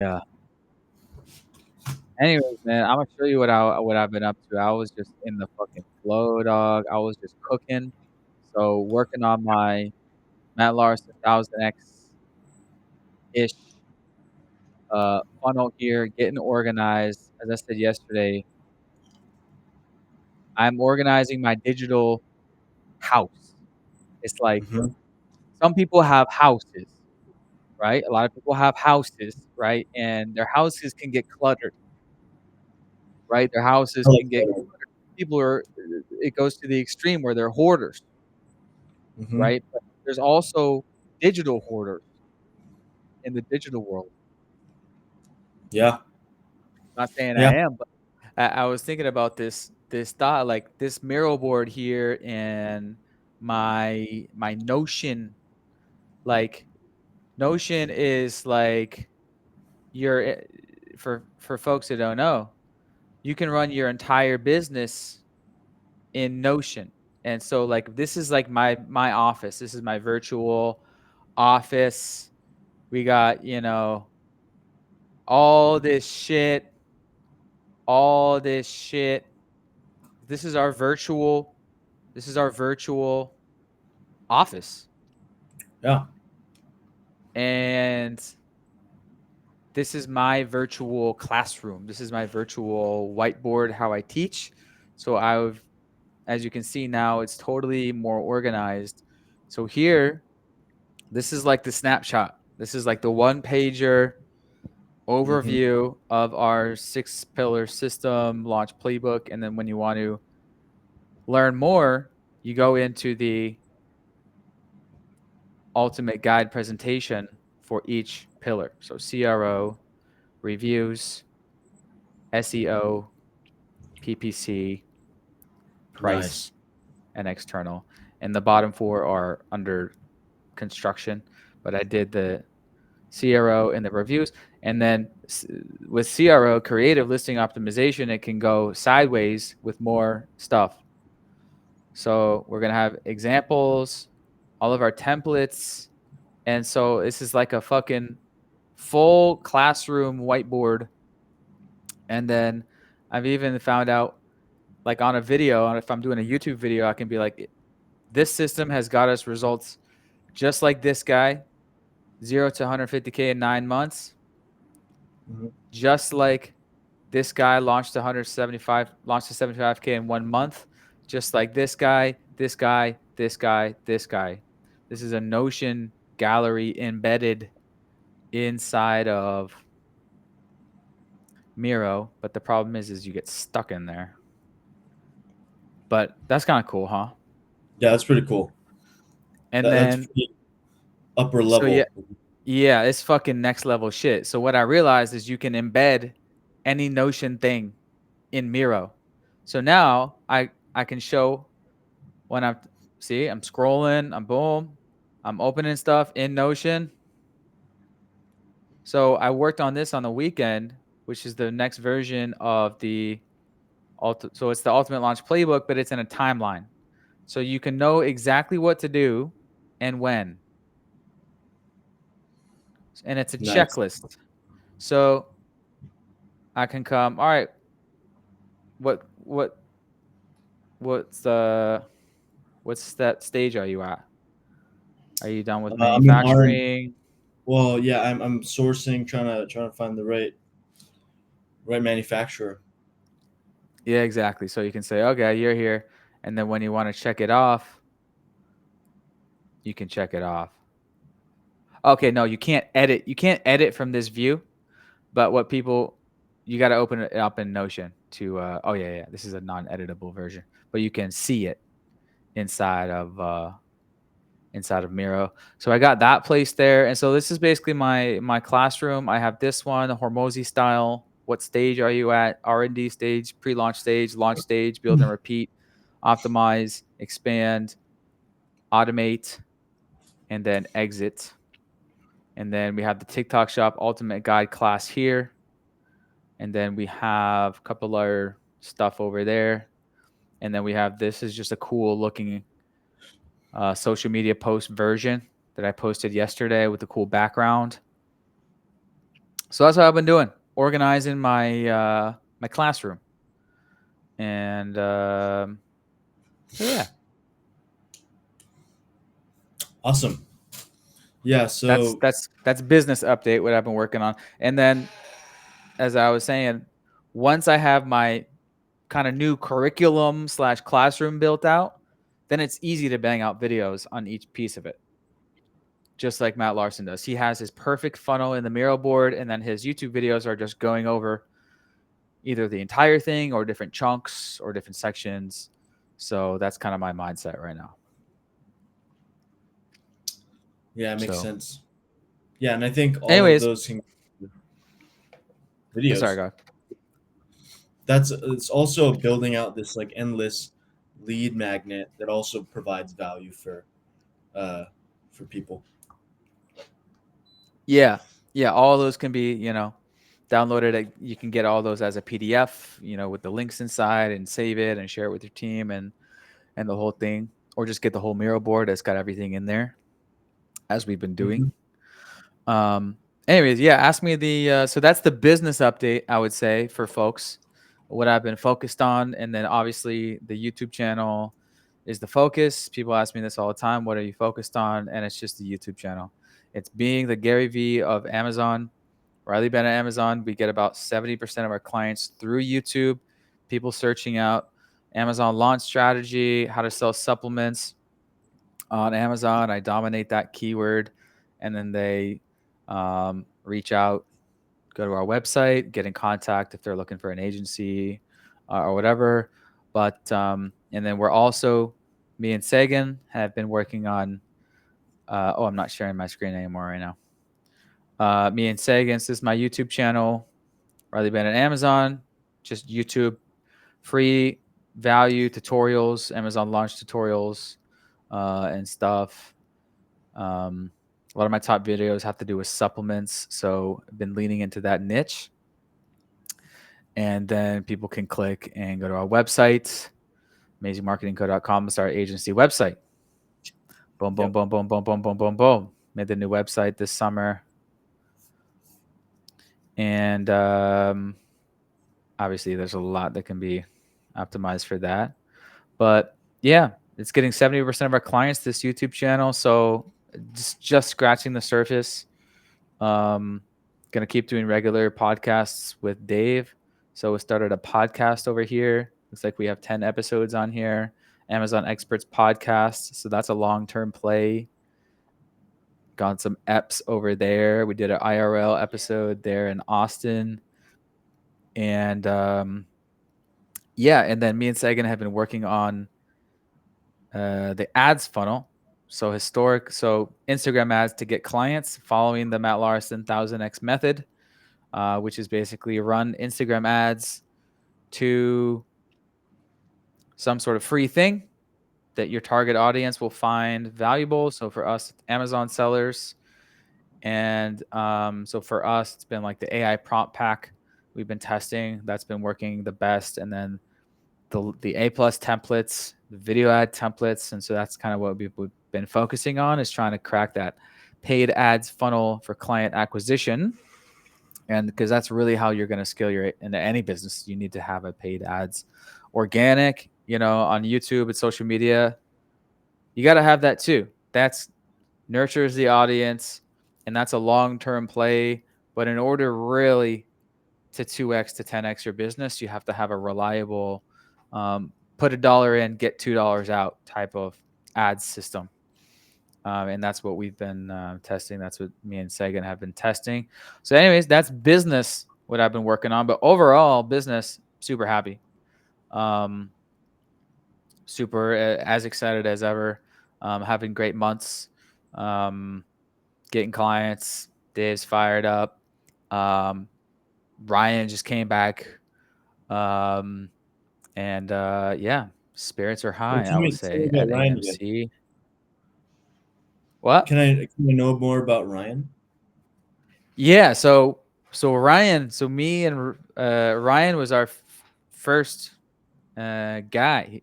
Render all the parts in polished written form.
Yeah. Anyways, man, Imma show you what I've been up to. I was just in the fucking flow, dog. I was just cooking. So, working on my Matt Larson 1000X-ish, funnel here, getting organized. As I said yesterday, I'm organizing my digital house. It's like Mhm. some people have houses, right? A lot of people have houses, right? And their houses can get cluttered, right? Their houses I like can get that. people are it goes to the extreme where they're hoarders, Mhm. right? But there's also digital hoarders in the digital world. Yeah. Not saying Yeah. I am, but I was thinking about this thought, like this Miro board here and my Notion, like Notion is like your for folks that don't know, you can run your entire business in Notion. And so like this is like my office. This is my virtual office. We got, all this shit, all this shit. This is our virtual this is our virtual office. Yeah. And this is my virtual classroom. This is my virtual whiteboard how I teach. So I've as you can see now it's totally more organized. So here this is like the snapshot. This is like the one pager Mhm. overview of our 6-pillar system launch playbook. And then when you want to learn more, you go into the ultimate guide presentation for each pillar. So CRO, reviews, SEO, PPC, price, Nice. and external. And the bottom 4 are under construction, but I did the CRO and the reviews. And then with CRO, creative listing optimization, it can go sideways with more stuff. So we're going to have examples, all of our templates. And so this is like a fucking full classroom whiteboard. And then I've even found out, like on a video, if I'm doing a YouTube video, I can be like, this system has got us results just like this guy, 0 to 150K in 9 months, Mhm. just like this guy launched to 75K in 1 month, just like this guy, this guy, this guy, this guy. This is a Notion gallery embedded inside of Miro, but the problem is you get stuck in there. But that's kind of cool, huh? Yeah, that's pretty cool. And That's then pretty upper so yeah, level. yeah, it's fucking next level shit. So what I realized is you can embed any Notion thing in Miro. So now I can show when I'm scrolling, I'm opening stuff in Notion. So I worked on this on the weekend, which is the next version of so it's the ultimate launch playbook, but it's in a timeline. So you can know exactly what to do and when. And it's a Nice. checklist. So I can come, all right, what what what's the what's that stage are you at? Are you done with I'm in R. manufacturing? Well, yeah, I'm sourcing, trying to find the right manufacturer. Yeah, exactly. So you can say, okay, you're here. And then when you want to check it off, you can check it off. Okay, no, you can't edit. You can't edit from this view. But what people you got to open it up in Notion to oh yeah, this is a non-editable version. But you can see it inside of Miro. So I got that placed there. And so this is basically my classroom. I have this one, Hormozy style. What stage are you at? R&D stage, pre-launch, launch stage, build and repeat, optimize, expand, automate, and then exit. And then we have the TikTok shop ultimate guide class here. And then we have a couple other stuff over there. And then we have this is just a cool looking social media post version that I posted yesterday with a cool background. So that's what I've been doing, organizing my classroom, and so yeah, Awesome. Yeah. that's So. that's that's business update what I've been working on. And then, as I was saying, once I have my kind of new curriculum slash classroom built out, then it's easy to bang out videos on each piece of it, just like Matt Larson does. He has his perfect funnel in the Miro board, and then his YouTube videos are just going over either the entire thing or different chunks or different sections. So that's kind of my mindset right now. Yeah, it makes So, sense. Yeah, and I think all of anyways, those sorry, videos. go. That's it's also building out this like endless lead magnet that also provides value uh for people. Yeah, yeah. All those can be, downloaded. You can get all those as a PDF, with the links inside, and save it and share it with your team and the whole thing, or just get the whole Miro board that's got everything in there, as we've been doing. Mhm. Um, anyways, yeah, ask me so that's the business update, I would say, for folks, what I've been focused on. And then obviously the YouTube channel is the focus. People ask me this all the time. What are you focused on? And it's just the YouTube channel. It's being the Gary V of Amazon, Riley Ben at Amazon. We get about 70% of our clients through YouTube, people searching out Amazon launch strategy, how to sell supplements on Amazon. I dominate that keyword, and then they reach out, go to our website, get in contact if they're looking for an agency or whatever. But and then we're also, me and Sagan have been working on. I'm not sharing my screen anymore right now. Me and Sagan, this is my YouTube channel, Riley Ben at Amazon. Just YouTube free value tutorials, Amazon launch tutorials, and stuff. A lot of my top videos have to do with supplements, so I've been leaning into that niche. And then people can click and go to our website, amazingmarketingco.com. It's our agency website. Boom, boom, Yep. boom, boom, boom, boom, boom, boom, boom. Made the new website this summer. And obviously, there's a lot that can be optimized for that. But yeah, it's getting 70% of our clients this YouTube channel. So just scratching the surface. Um, gonna keep doing regular podcasts with Dave. So we started a podcast over here. Looks like we have 10 episodes on here. Amazon Experts Podcast. So that's a long-term play. Got some eps over there. We did an IRL episode there in Austin. And yeah, and then me and Sagan have been working on the ads funnel. So Instagram ads to get clients, following the Matt Larson 1000x method, which is basically run Instagram ads to some sort of free thing that your target audience will find valuable. So for us, Amazon sellers, and so for us, it's been like the AI prompt pack we've been testing. That's been working the best, and then the A plus templates, the video ad templates, and so that's kind of what we've been focusing on, is trying to crack that paid ads funnel for client acquisition. And because that's really how you're going to scale your into any business, you need to have a paid ads, organic, on YouTube and social media. You got to have that too. That's nurtures the audience, and that's a long-term play. But in order really to 2x to 10x your business, you have to have a reliable, put $1 in, get $2 out type of ads system. And that's what we've been testing. That's what me and Sagan have been testing. So, anyways, that's business, what I've been working on. But overall, business, super happy. Um, Super as excited as ever. Having great months. Getting clients. Dave's fired up. Ryan just came back. Um, and yeah, spirits are Well, high, I tell would me, tell me say, about at Ryan again. AMC. What? Can I know more about Ryan? Yeah, so Ryan, so me and Ryan was our first guy.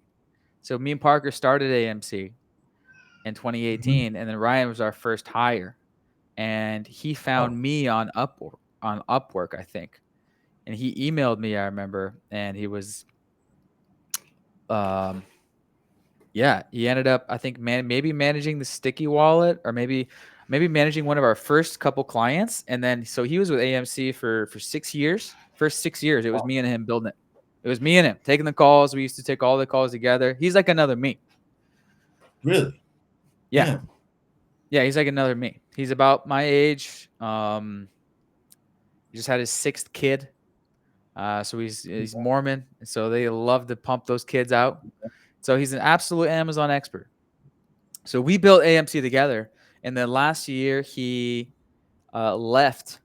So me and Parker started AMC in Mhm. 2018, and then Ryan was our first hire, and he Oh, found me on Upwork. on Upwork, I think. And he emailed me, I remember, and he was um yeah, he ended up, I think, maybe managing the sticky wallet, or maybe managing one of our first couple clients. And then so he was with AMC for 6 years. First 6 years, it was Wow. me and him building it. It was me and him taking the calls. We used to take all the calls together. He's like another me. Really? Yeah. Damn. Yeah, he's like another me. He's about my age. He just had his sixth kid. So he's Mormon, and so they love to pump those kids out. So he's an absolute Amazon expert. So we built AMC together, and then last year he left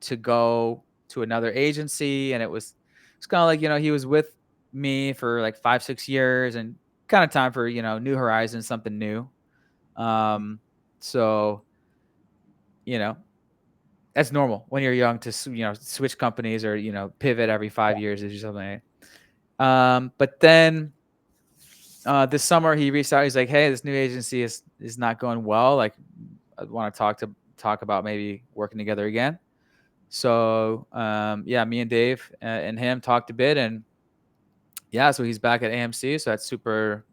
to go to another agency, and it's kind of like, he was with me for like 5-6 years, and kind of time for new horizons, something new. So you know that's normal when you're young to switch companies, or pivot every 5 years or something. But then this summer he reached out. He's like, "Hey, this new agency is not going well. Like, I want to talk about maybe working together again." So yeah, me and Dave and him talked a bit, and yeah, so he's back at AMC. So that's super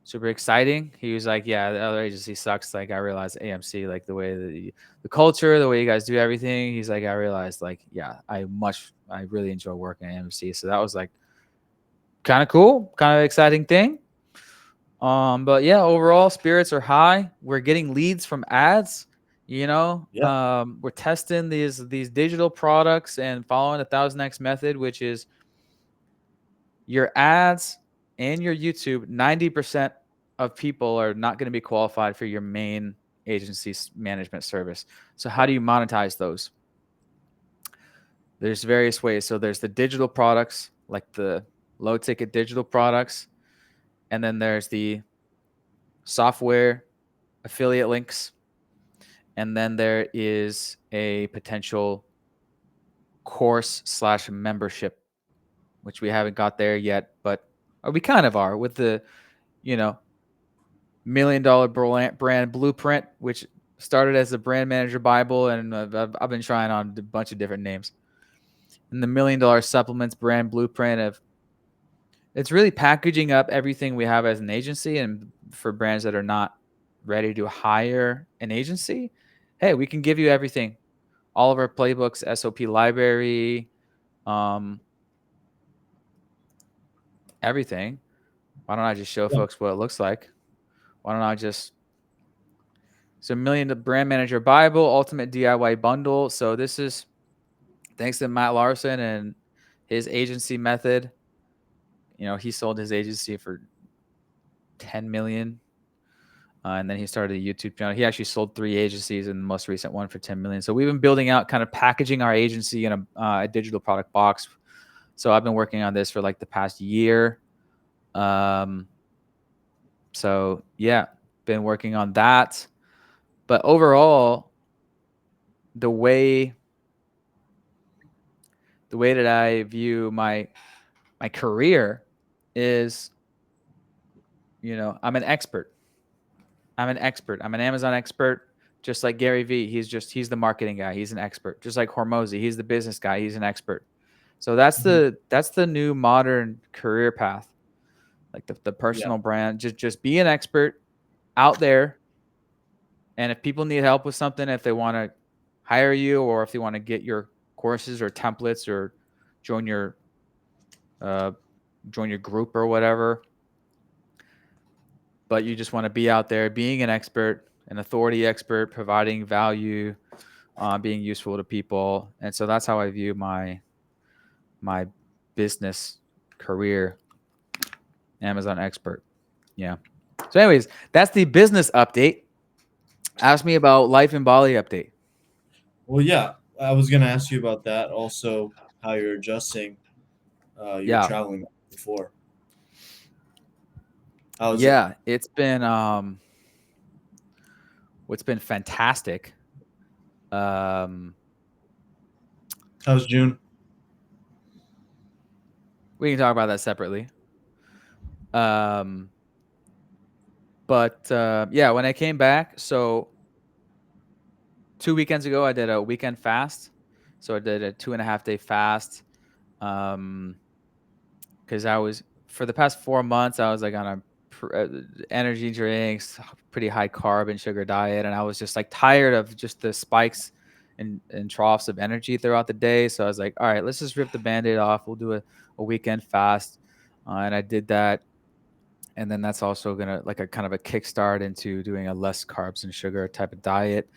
super exciting. He was like, "Yeah, the other agency sucks. Like, I realized AMC, like the way the culture, the way you guys do everything." He's like, "I realized, like, yeah, I really enjoy working at AMC." So that was like kind of cool, kind of exciting thing. But yeah, overall spirits are high. We're getting leads from ads. Yeah. We're testing these digital products and following the 1000x method, which is your ads and your YouTube. 90% of people are not going to be qualified for your main agency's management service. So how do you monetize those? There's various ways. So there's the digital products, like the low ticket digital products, and then there's the software affiliate links, and then there is a potential course slash membership, which we haven't got there yet, but we kind of are with the you know $1 million brand blueprint, which started as the brand manager Bible, and I've been trying on a bunch of different names. And the $1 million supplements brand blueprint of it's really packaging up everything we have as an agency, and for brands that are not ready to hire an agency, hey, we can give you everything, all of our playbooks, SOP library, um, everything. Why don't I just show Yeah. folks what it looks like? Why don't I just So million brand manager Bible, ultimate DIY bundle. So this is thanks to Matt Larson and his agency method. He sold his agency for 10 million. And then he started a YouTube channel. He actually sold 3 agencies, and the most recent one for 10 million. So we've been building out, kind of packaging our agency in a digital product box. So I've been working on this for like the past year. So yeah, been working on that. But overall, the way that I view my career is, I'm an expert. I'm an expert. I'm an Amazon expert, just like Gary Vee. He's the marketing guy. He's an expert. Just like Hormozy, he's the business guy. He's an expert. So that's Mhm. the new modern career path, like the Yeah. personal brand. Just be an expert out there, and if people need help with something, if they want to hire you, or if they want to get your courses or templates, or join your uh, join your group or whatever, but you just want to be out there being an expert, an authority expert, providing value, being useful to people. And so that's how I view my business career, Amazon expert. Yeah. So anyways, that's the business update. Ask me about life in Bali update. Well, yeah. I was gonna ask you about that. Also, how you're adjusting your Yeah. traveling before. How's it? Yeah. What's been fantastic. Um, How's June? we can talk about that separately. Um, but yeah, when I came back, so 2 weekends ago, I did a weekend fast. So I did a 2.5 day fast. Um, because I was for the past 4 months I was like on a energy drinks, pretty high carb and sugar diet, and I was just like tired of just the spikes and troughs of energy throughout the day. So I was like, all right, let's just rip the band-aid off. We'll do a weekend fast, and I did that. And then that's also gonna like a kind of a kickstart into doing a less carbs and sugar type of diet.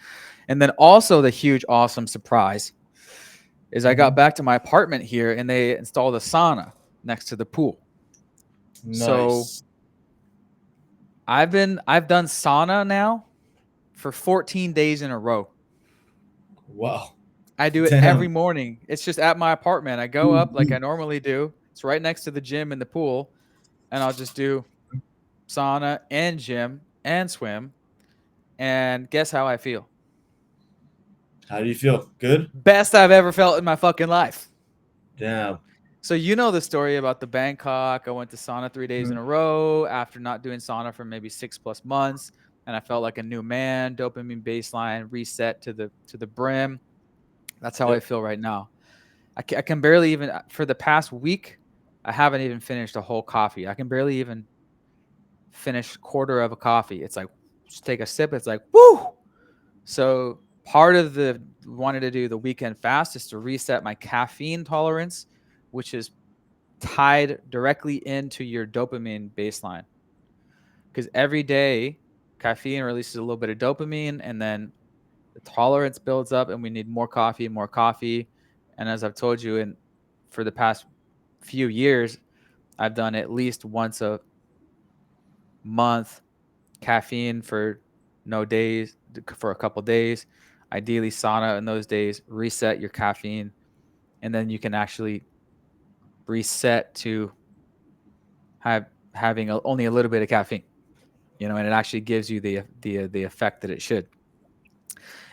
And then also the huge awesome surprise is I got Hmm. back to my apartment here and they installed a sauna next to the pool. So Nice. I've done sauna now for 14 days in a row. Wow. I do it every Damn. morning. It's just at my apartment. I go up like I normally do. It's right next to the gym and the pool, and I'll just do sauna and gym and swim. And guess how I feel? How do you feel? Good? Best I've ever felt in my fucking life. Damn. So you know the story about the Bangkok. I went to sauna 3 days in Mhm. a row after not doing sauna for maybe 6+ months, and I felt like a new man. Dopamine baseline reset to the brim. That's how I Yep. feel right now. I can barely even for the past week. I haven't even finished a whole coffee. I can barely even finish quarter of a coffee. It's like just take a sip. It's like woo. So part of the wanted to do the weekend fast is to reset my caffeine tolerance, which is tied directly into your dopamine baseline. Because every day, caffeine releases a little bit of dopamine, and then the tolerance builds up, and we need more coffee and more coffee. And as I've told you, in for the past few years, I've done at least once a month caffeine for no days for a couple days. Ideally, sauna in those days, reset your caffeine, and then you can actually reset to have having only a little bit of caffeine. And it actually gives you the effect that it should.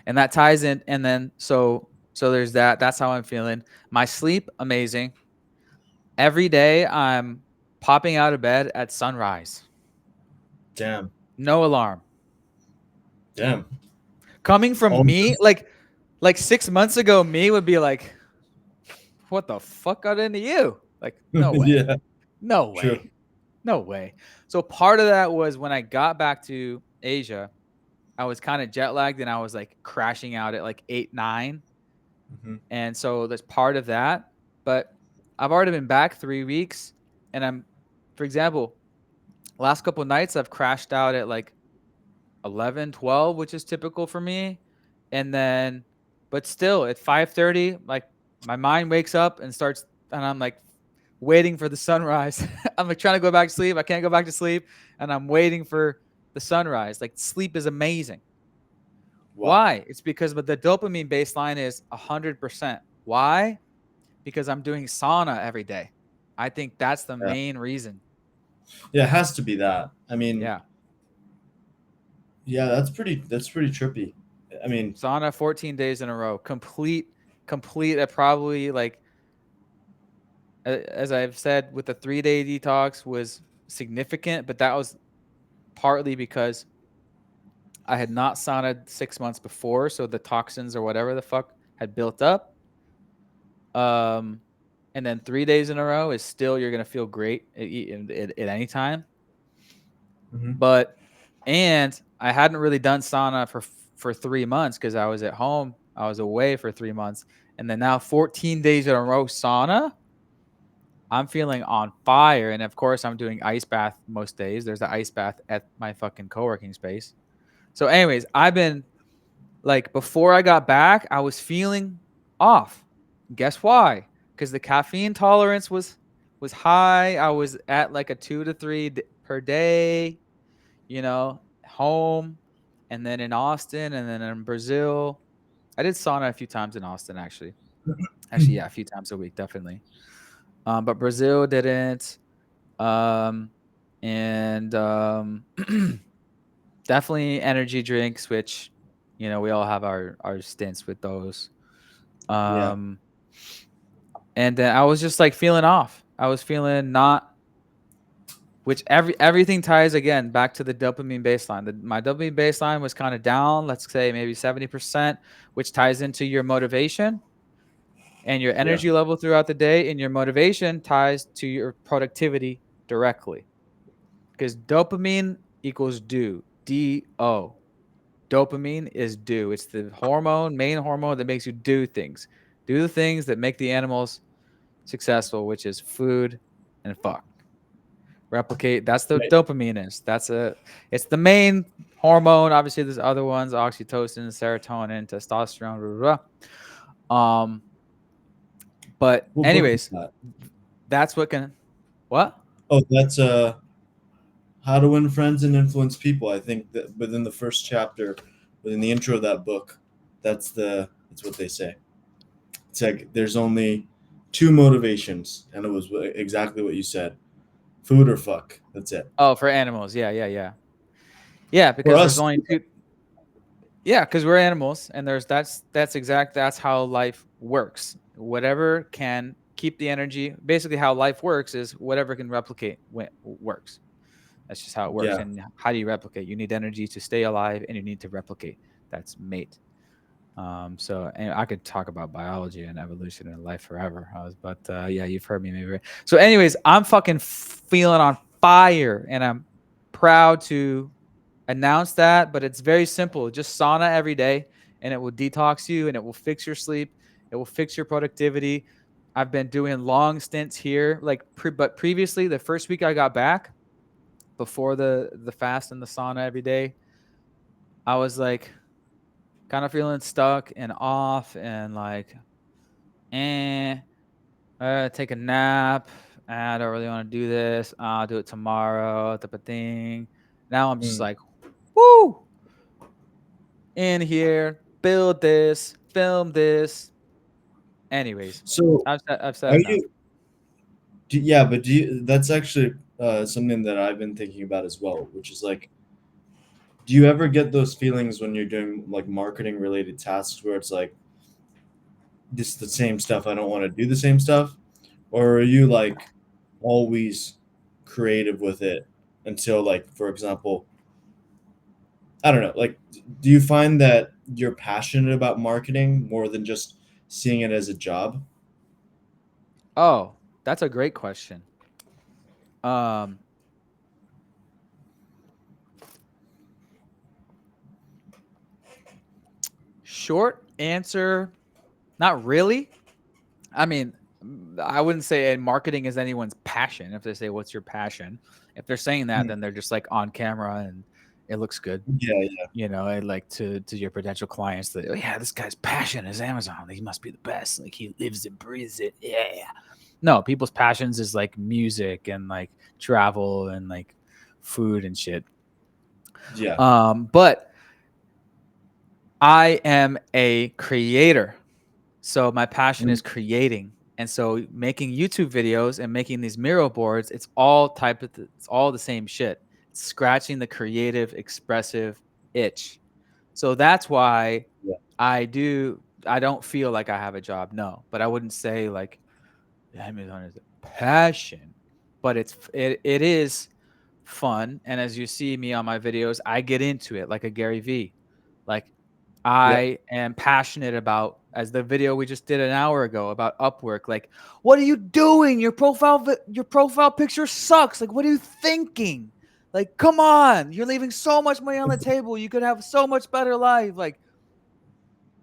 And that ties in. And then so there's that. That's how I'm feeling. My sleep amazing. Every day I'm popping out of bed at sunrise. Damn. No alarm. Damn. Coming from All me, like 6 months ago, me would be like, "What the fuck got into you?" Like, no way, yeah. no True. way, no way. So part of that was when I got back to Asia, I was kind of jet lagged and I was like crashing out at like 8, 9. Hmm. And so there's part of that. But I've already been back 3 weeks. And for example, last couple of nights I've crashed out at like 11, 12, which is typical for me. And then, but still at 5:30, like my mind wakes up and starts, and I'm like waiting for the sunrise. I'm like trying to go back to sleep. I can't go back to sleep. And I'm waiting for the sunrise. Like sleep is amazing. Wow. Why? It's because the dopamine baseline is 100%. Why? Because I'm doing sauna every day. I think that's the Yeah. main reason. Yeah, it has to be that. I mean, Yeah. yeah, that's pretty trippy. I mean, Sauna 14 days in a row. Complete at probably like, as I've said, with the 3 day detox was significant, but that was partly because I had not sauned 6 months before. So the toxins or whatever the fuck had built up. Um, and then 3 days in a row is still, you're going to feel great at any time. mhm. But and I hadn't really done sauna for 3 months because I was at home. I was away for 3 months, and then now 14 days in a row sauna. I'm feeling on fire, and of course, I'm doing ice bath most days. There's the ice bath at my fucking co-working space. So, anyways, I've been like before I got back, I was feeling off. Guess why? Because the caffeine tolerance was high. I was at like a 2 to 3 per day, home, and then in Austin, and then in Brazil. I did sauna a few times in Austin, actually. Actually, yeah, a few times a week, definitely. But Brazil didn't. Um, and definitely energy drinks, which we all have our stints with those. Yeah. Um, and then I was just like feeling off. I was feeling not which everything ties again back to the dopamine baseline. My dopamine baseline was kind of down, let's say maybe 70%, which ties into your motivation. And your Yeah. energy level throughout the day and your motivation ties to your productivity directly. Because dopamine equals do. Dopamine is do. It's the main hormone that makes you do things. Do the things that make the animals successful, which is food and fuck. Replicate. That's the Right. dopamine is. It's the main hormone. Obviously, there's other ones: oxytocin, serotonin, testosterone. Blah, blah, blah. But What book is anyways, that? that's what can what? Oh, that's How to Win Friends and Influence People. I think that within the first chapter, within the intro of that book, that's what they say. It's like there's only two motivations, and it was exactly what you said: food or fuck. That's it. Oh, for animals. Yeah, yeah, yeah. Yeah, For because there's us, only two. Yeah, because we're animals, and that's how life works. Whatever can keep the energy. Basically, how life works is whatever can replicate works. That's just how it works. yeah, And how do you replicate? You need energy to stay alive, and you need to replicate. That's mate. So, and I could talk about biology and evolution and life forever. But yeah, you've heard me maybe. So, anyways, I'm fucking feeling on fire, and I'm proud to announce that. But it's very simple. Just sauna every day, and it will detox you, and it will fix your sleep. It will fix your productivity. I've been doing long stints here, but previously, the first week I got back before the fast and the sauna every day, I was like kind of feeling stuck and off and like, eh, take a nap. I don't really want to do this. I'll do it tomorrow. Type of thing. Now I'm just mm. like, woo, in here, build this, film this. Anyways, So I've said are enough. you? Yeah, but do you? That's actually something that I've been thinking about as well, which is like, do you ever get those feelings when you're doing like marketing related tasks where it's like, this is the same stuff, I don't want to do the same stuff? Or are you like always creative with it until, like, for example, I don't know, like, do you find that you're passionate about marketing more than just seeing it as a job? Oh, that's a great question. Um, Short answer, not really. I mean, I wouldn't say marketing is anyone's passion. If they say, "What's your passion?" If they're saying that, Mm. then they're just like on camera and it looks good. Yeah, yeah, And like to your potential clients that, oh, yeah, this guy's passion is Amazon. He must be the best. Like he lives and breathes it. Yeah. No, people's passions is like music and like travel and like food and shit. yeah. But I am a creator. So my passion Mm. is creating. And so making YouTube videos and making these mural boards, it's all the same shit. It's scratching the creative, expressive itch. So that's why Yeah, I don't feel like I have a job. No, but I wouldn't say like Amazon is a passion, but it is fun. And as you see me on my videos, I get into it like a Gary V. Like yeah, I am passionate about, as the video we just did an hour ago about Upwork. Like, what are you doing? Your profile picture sucks. Like, what are you thinking? Like, come on, you're leaving so much money on the table. You could have so much better life. Like,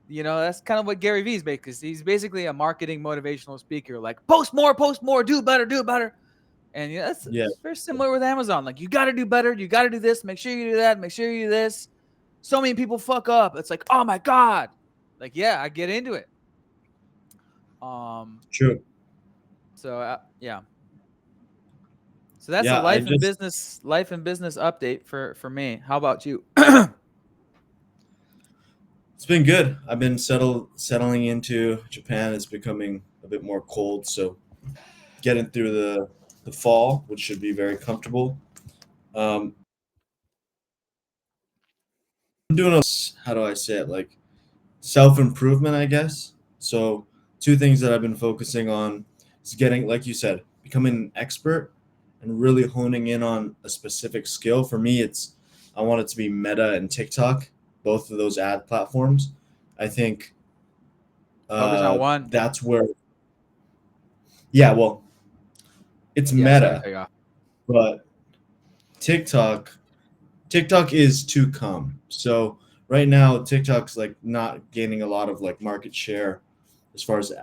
that's kind of what Gary Vee's because he's basically a marketing motivational speaker. Like, post more, do better, do better. And yeah. it's very similar with Amazon. Like, you got to do better. You got to do this. Make sure you do that. Make sure you do this. So many people fuck up. It's like, oh my God. Like, yeah, I get into it. Um, True. so yeah. So that's a Yeah, I just life and business update for me. How about you? it's been good. I've been settling into Japan. It's becoming a bit more cold, so getting through the fall, which should be very comfortable. Um, I'm doing a, how do I say it, like self improvement, I guess. So two things that I've been focusing on is getting, like you said, becoming an expert and really honing in on a specific skill. For me, it's I want it to be Meta and TikTok, both of those ad platforms. I think Focus on one. That's where, yeah, well, it's Yeah, sorry to Meta, cut you off. but TikTok TikTok is to come. So right now TikTok's like not gaining a lot of like market share as far as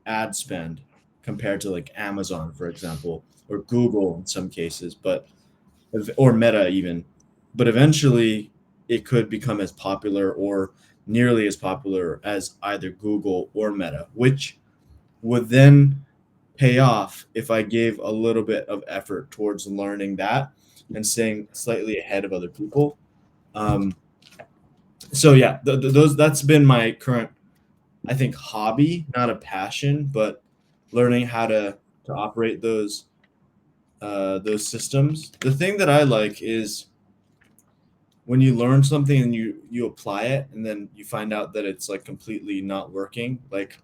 ad spend compared to like Amazon, for example, or Google in some cases, but or Meta even. But eventually it could become as popular or nearly as popular as either Google or Meta, which would then pay off if I gave a little bit of effort towards learning that and staying slightly ahead of other people. Um, so yeah, those that's been my current, I think, hobby, not a passion, but learning how to operate those systems. The thing that I like is when you learn something and you apply it, and then you find out that it's like completely not working. Like,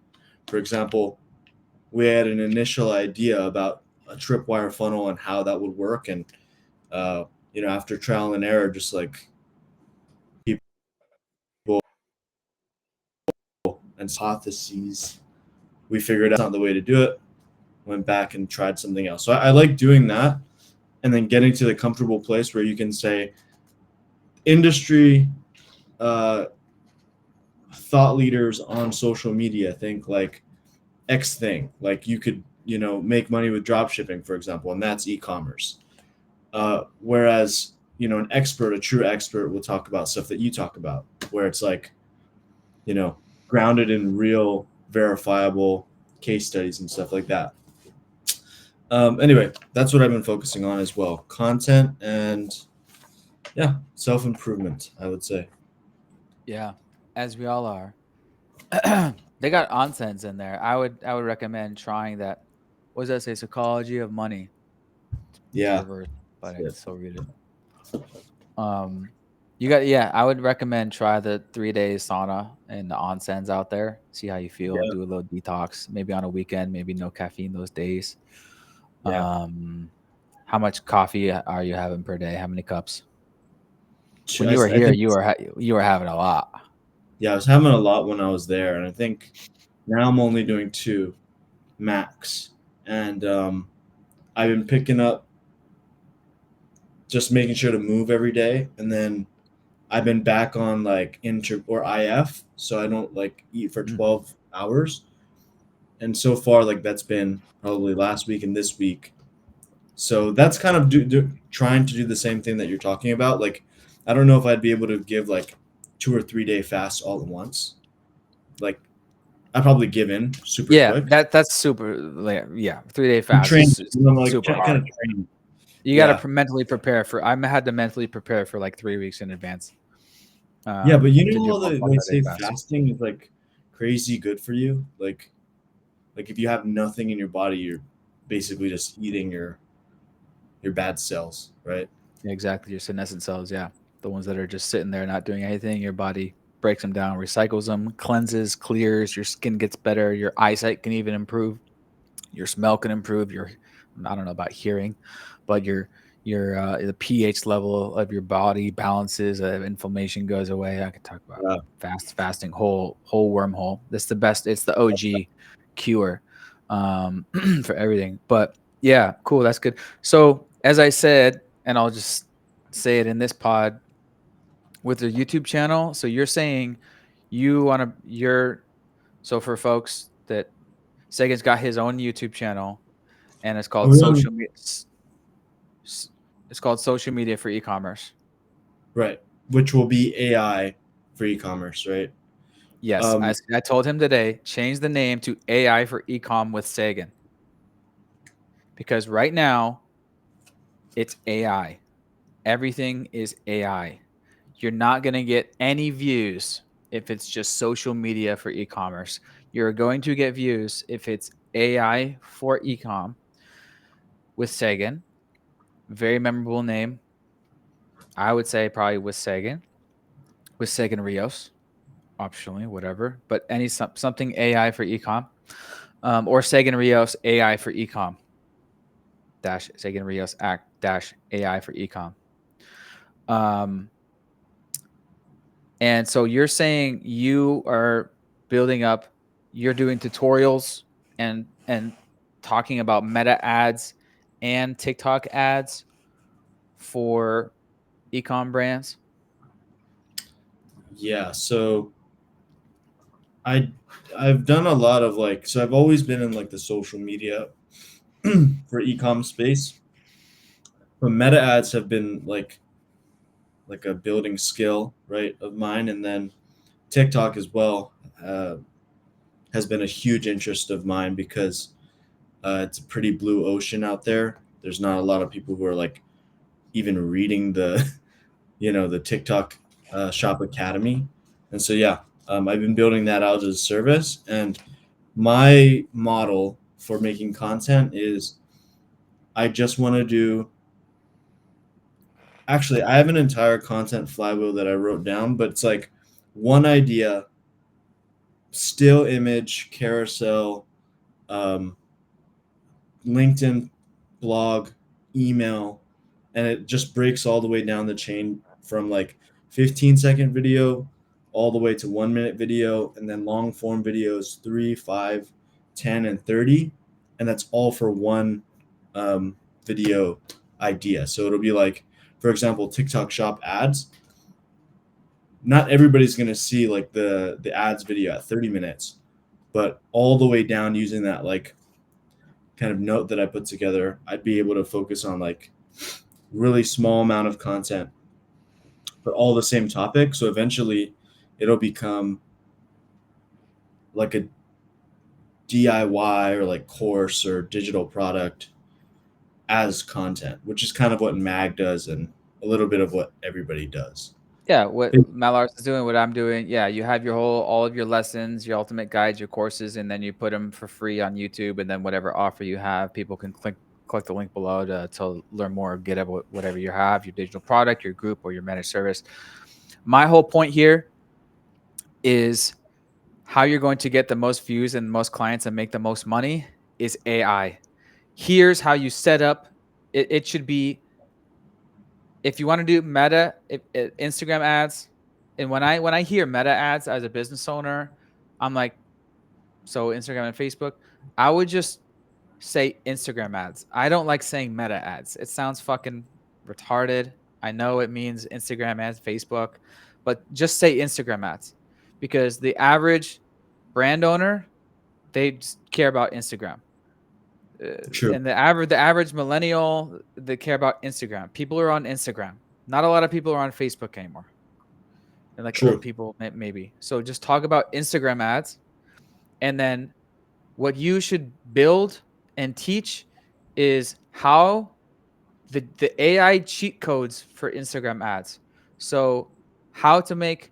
for example, we had an initial idea about a tripwire funnel and how that would work, and uh, after trial and error, just like people and hypotheses, we figured out not the way to do it. Went back and tried something else. So I like doing that, and then getting to the comfortable place where you can say industry uh, thought leaders on social media think like X thing. Like you could make money with drop shipping, for example, and that's e-commerce. Whereas an expert, a true expert, will talk about stuff that you talk about, where it's like you know grounded in real, verifiable case studies and stuff like that. Anyway, that's what I've been focusing on as well. Content and yeah, self improvement, I would say. Yeah, as we all are. They got onsense in there. I would recommend trying that. What does that say? Psychology of money. It's Yeah. reversed, but I Yeah. can still read it. Um, you got yeah. I would recommend try the 3 day sauna and the onsens out there. See how you feel. Yeah. Do a little detox. Maybe on a weekend. Maybe no caffeine those days. Yeah. Um, how much coffee are you having per day? How many cups? When you were I here, think, you were having a lot. yeah, I was having a lot when I was there, and I think now I'm only doing two max. And I've been picking up, just making sure to move every day, and then I've been back on like inter or IF, so I don't like eat for Mhm. 12 hours. And so far, like that's been probably last week and this week. So that's kind of trying to do the same thing that you're talking about. Like, I don't know if I'd be able to give like 2 or 3 day fasts all at once. Like, I'd probably give in super Yeah, quick. that's super. Yeah, 3 day I'm fast trained. is I'm like super kind hard. of trained. You got to Yeah, mentally prepare for. I had to mentally prepare for like 3 weeks in advance yeah. But to do how they multi-day say fast. fasting is like crazy good for you. Like if you have nothing in your body, you're basically just eating your bad cells, right? Yeah, exactly, your senescent cells. Yeah, the ones that are just sitting there not doing anything. Your body breaks them down, recycles them, cleanses, clears. Your skin gets better. Your eyesight can even improve. Your smell can improve. Your I don't know about hearing, but your the pH level of your body balances. Inflammation goes away. I could talk about Yeah. fasting whole wormhole. That's the best. It's the OG cure for everything. But yeah, cool. That's good. So as I said, and I'll just say it in this pod with the YouTube channel. So you're saying you want to you're so for folks that Sagan's got his own YouTube channel and it's Oh, called really? it's called social media for e-commerce. Right. Which will be AI for e-commerce, right? Yes, Um, I told him today, change the name to AI for ecom with Sagan because right now it's AI. Everything is AI. You're not going to get any views if it's just social media for e-commerce. You're going to get views if it's AI for ecom with Sagan. Very memorable name. I would say probably with Sagan Rios, optionally, whatever. But any something AI for ecom, or Sagan Rios AI for ecom dash Sagan Rios act dash AI for ecom. Um, and so you're saying you are building up. you're doing tutorials and talking about meta ads and TikTok ads for ecom brands? Yeah, so I I've done a lot of like, so I've always been in like the social media for ecom space, but meta ads have been like a building skill, right, of mine, and then TikTok as well has been a huge interest of mine because it's a pretty blue ocean out there. There's not a lot of people who are like even reading the the TikTok Shop Academy, and so yeah, I've been building that out as a service, and my model for making content is I just want to do. Actually, I have an entire content flywheel that I wrote down, but it's like one idea, still image, carousel, um, LinkedIn, blog, email, and it just breaks all the way down the chain from like 15-second video all the way to 1 minute video, and then long form videos 3, 5, 10, and 30. And that's all for one video idea. So it'll be like, for example, TikTok shop ads. Not everybody's going to see like the ads video at 30 minutes, but all the way down using that like kind of note that I put together, I'd be able to focus on like really small amount of content, but all the same topic. So eventually it'll become like a DIY or like course or digital product as content, which is kind of what Mag does and a little bit of what everybody does. Yeah, what Malars is doing, what I'm doing. Yeah, you have your all of your lessons, your ultimate guides, your courses, and then you put them for free on YouTube. And then whatever offer you have, people can click the link below to learn more, get about whatever you have, your digital product, your group, or your managed service. My whole point here is how you're going to get the most views and most clients and make the most money is AI. Here's how you set up. It should be, if you want to do meta Instagram ads, and when I hear meta ads as a business owner, I'm like, so Instagram and Facebook, I would just say Instagram ads. I don't like saying meta ads. It sounds fucking retarded. I know it means Instagram ads, Facebook, but just say Instagram ads, because the average brand owner, they just care about Instagram. True. And the average millennial, they care about Instagram. People are on Instagram. Not a lot of people are on Facebook anymore. And like old True. people, maybe. So just talk about Instagram ads, and then what you should build and teach is how the AI cheat codes for Instagram ads. So how to make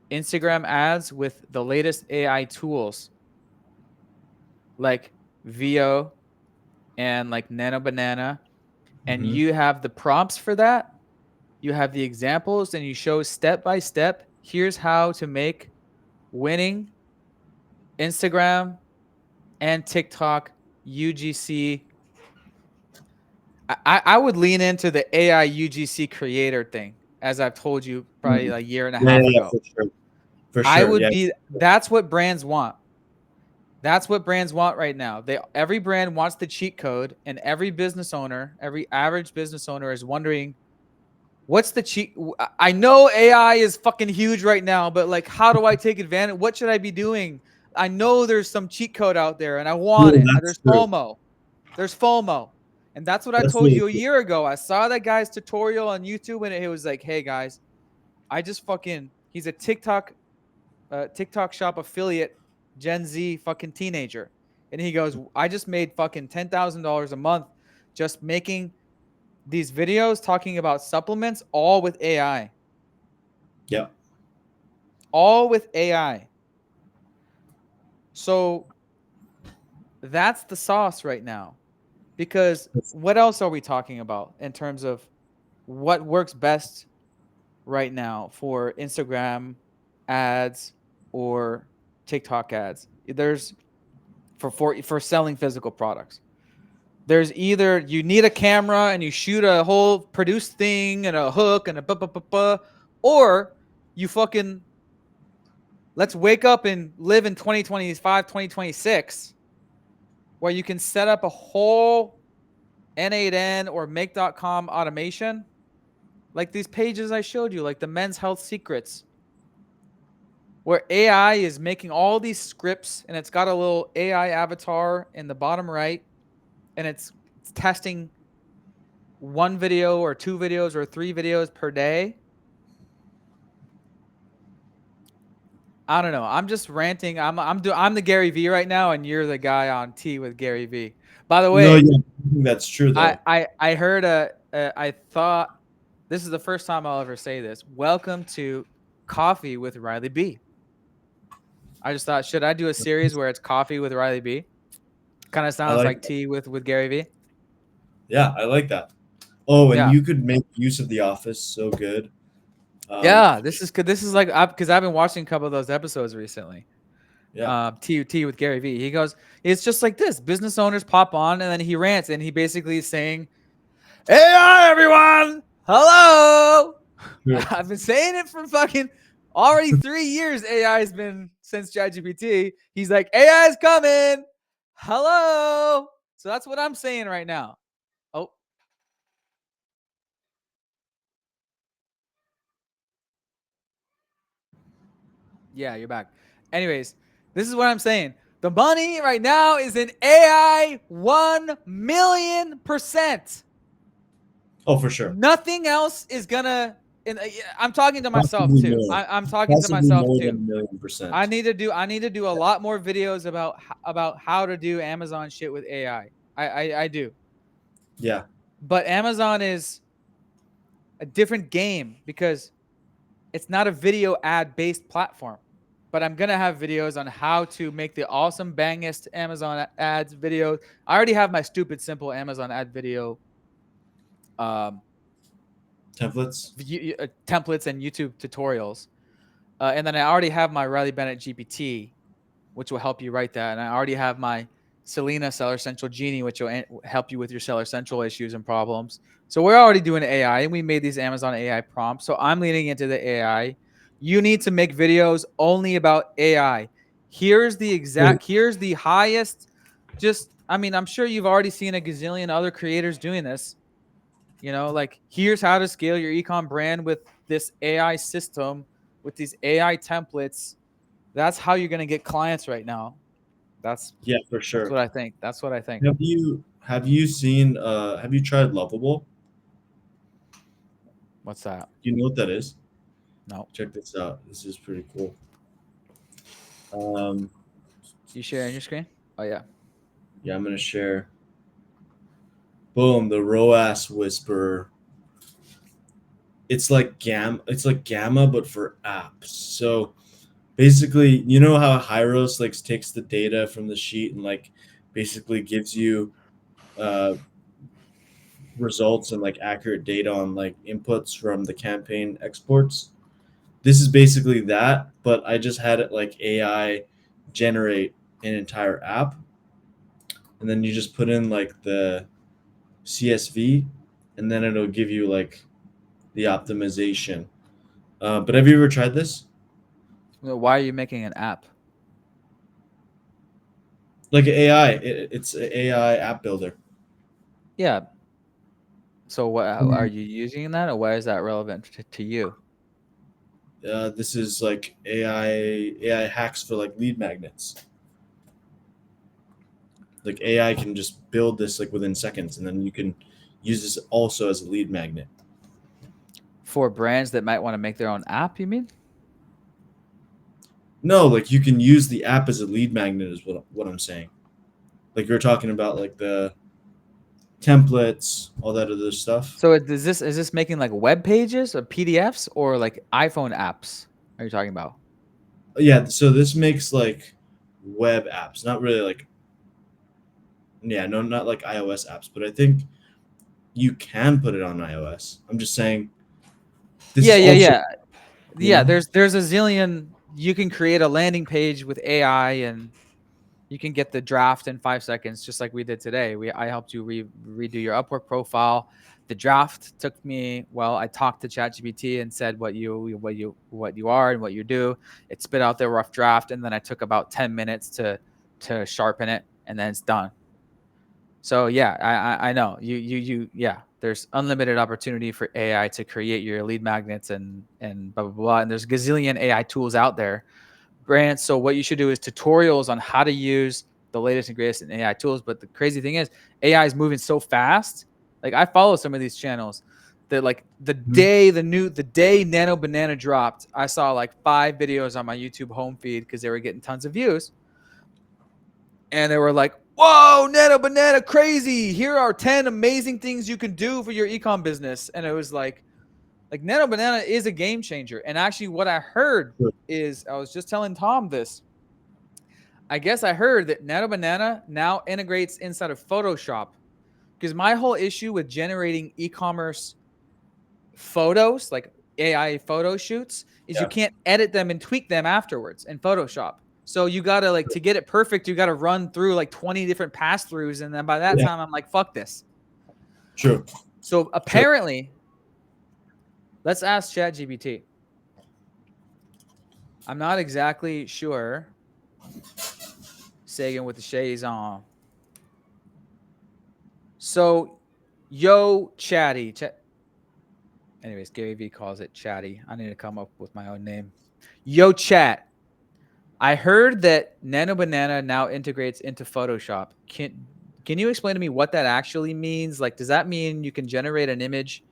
Instagram ads with the latest AI tools like VO and like Nano Banana, and Hmm. you have the prompts for that. You have the examples, and you show step by step. Here's how to make winning Instagram and TikTok UGC. I would lean into the AI UGC creator thing, as I've told you probably Mm. a year and a Yeah, half yeah, yeah, ago. for sure. For I sure. would Yeah. be, that's what brands want. That's what brands want right now. Every brand wants the cheat code, and every business owner, every average business owner is wondering, what's the cheat? I know AI is fucking huge right now, but like, how do I take advantage? What should I be doing? I know there's some cheat code out there and I want No, it. that's There's true. FOMO. There's FOMO. And that's what I That's told really you a true. year ago. I saw that guy's tutorial on YouTube, and it was like, hey guys, I just fucking, he's a TikTok shop affiliate, Gen Z fucking teenager. And he goes, I just made fucking $10,000 a month just making these videos talking about supplements, all with AI. Yeah. All with AI. So that's the sauce right now. Because what else are we talking about in terms of what works best right now for Instagram ads or TikTok ads? There's for selling physical products. There's either you need a camera and you shoot a whole produced thing and a hook and a or you fucking Let's wake up and live in 2025, 2026, where you can set up a whole N8N or make.com automation, like these pages I showed you, like the men's health secrets, where AI is making all these scripts and it's got a little AI avatar in the bottom right, and it's testing one video or two videos or three videos per day. I don't know. I'm just ranting. I'm the Gary V right now, and you're the guy on T with Gary V. By the No, way, yeah, I think that's true though. I heard I thought this is the first time I'll ever say this. Welcome to Coffee with Riley B. I just thought, should I do a series where it's Coffee with Riley B? Kind of I sounds like like that. tea with Gary V. Yeah, I like that. Oh, and Yeah. you could make use of The Office so good. Yeah, this is good. This is like because I've been watching a couple of those episodes recently. Yeah, T with Gary V. He goes, it's just like this. Business owners pop on and then he rants and he basically is saying, "AI, everyone, hello." true. I've been saying it for fucking already 3 years. AI has been since ChatGPT. He's like, AI is coming. Hello. So that's what I'm saying right now. Oh, yeah, you're back. Anyways, this is what I'm saying. The money right now is in AI 1,000,000%. Oh, for sure. Nothing else is gonna. And I'm talking to myself Possibly too. more. I'm talking to Possibly myself more than too. a million percent. I need to do a lot more videos about how to do Amazon shit with AI. I do. Yeah, But Amazon is a different game because it's not a video ad based platform. But I'm gonna have videos on how to make the awesome bangest Amazon ads videos. I already have my stupid simple Amazon ad video um, templates. templates and YouTube tutorials. And then I already have my Riley Bennett GPT, which will help you write that. And I already have my Selena Seller Central Genie, which will help you with your Seller Central issues and problems. So we're already doing AI, and we made these Amazon AI prompts. So I'm leaning into the AI. You need to make videos only about AI. Here's the highest. I mean, I'm sure you've already seen a gazillion other creators doing this. You know, like here's how to scale your ecom brand with this AI system, with these AI templates. That's how you're gonna get clients right now. That's Yeah, for that's sure. what I think. That's what I think. Have you seen have you tried Lovable? What's that? Do you know what that is? No. Check this out. This is pretty cool. Um, You sharing your screen? Oh yeah. yeah, I'm gonna share. Boom, the ROAS Whisperer. It's like Gamma, but for apps. So basically, you know how Hyros like takes the data from the sheet and like basically gives you uh, results and like accurate data on like inputs from the campaign exports. This is basically that, but I just had it like AI generate an entire app, and then you just put in like the CSV, and then it'll give you like the optimization. But have you ever tried this? Why are you making an app? Like AI, it's an AI app builder. Yeah. So what are Mhm. you using that, or why is that relevant to you? This is like AI hacks for like lead magnets. Like AI can just build this like within seconds, and then you can use this also as a lead magnet. For brands that might want to make their own app, you mean? No, like you can use the app as a lead magnet is what I'm saying. Like you're talking about like the templates, all that other stuff. So is this making like web pages or PDFs or like iPhone apps? Are you talking about? Yeah, so this makes like web apps, not really like yeah, no, not like iOS apps, but I think you can put it on iOS. I'm just saying this Yeah, is yeah, also yeah. you Yeah, know there's a zillion. You can create a landing page with AI and You can get the draft in 5 seconds, just like we did today. I helped you redo your Upwork profile. The draft took me, well, I talked to ChatGPT and said what you are and what you do. It spit out the rough draft, and then I took about 10 minutes to sharpen it, and then it's done. So yeah, I know you yeah. There's unlimited opportunity for AI to create your lead magnets and blah blah blah. And there's a gazillion AI tools out there. Grant, so what you should do is tutorials on how to use the latest and greatest in AI tools. But the crazy thing is, AI is moving so fast. Like I follow some of these channels that like Mhm. the day Nano Banana dropped, I saw like 5 videos on my YouTube home feed because they were getting tons of views. And they were like, "Whoa, Nano Banana, crazy! Here are 10 amazing things you can do for your ecom business." And it was like Nano Banana is a game changer. And actually, what I heard Sure. is I was just telling Tom this. I guess I heard that Nano Banana now integrates inside of Photoshop because my whole issue with generating e-commerce photos, like AI photo shoots, is you Yeah. can't edit them and tweak them afterwards in Photoshop. So you gotta like to get it perfect, you gotta run through like 20 different pass throughs, and then by that Yeah. time I'm like, fuck this. True. So True. apparently, let's ask ChatGPT. I'm not exactly sure. Sagan with the shades on. So, yo, Chatty. Anyways, Gary Vee calls it Chatty. I need to come up with my own name. Yo, chat. I heard that Nano Banana now integrates into Photoshop. Can you explain to me what that actually means? Like, does that mean you can generate an image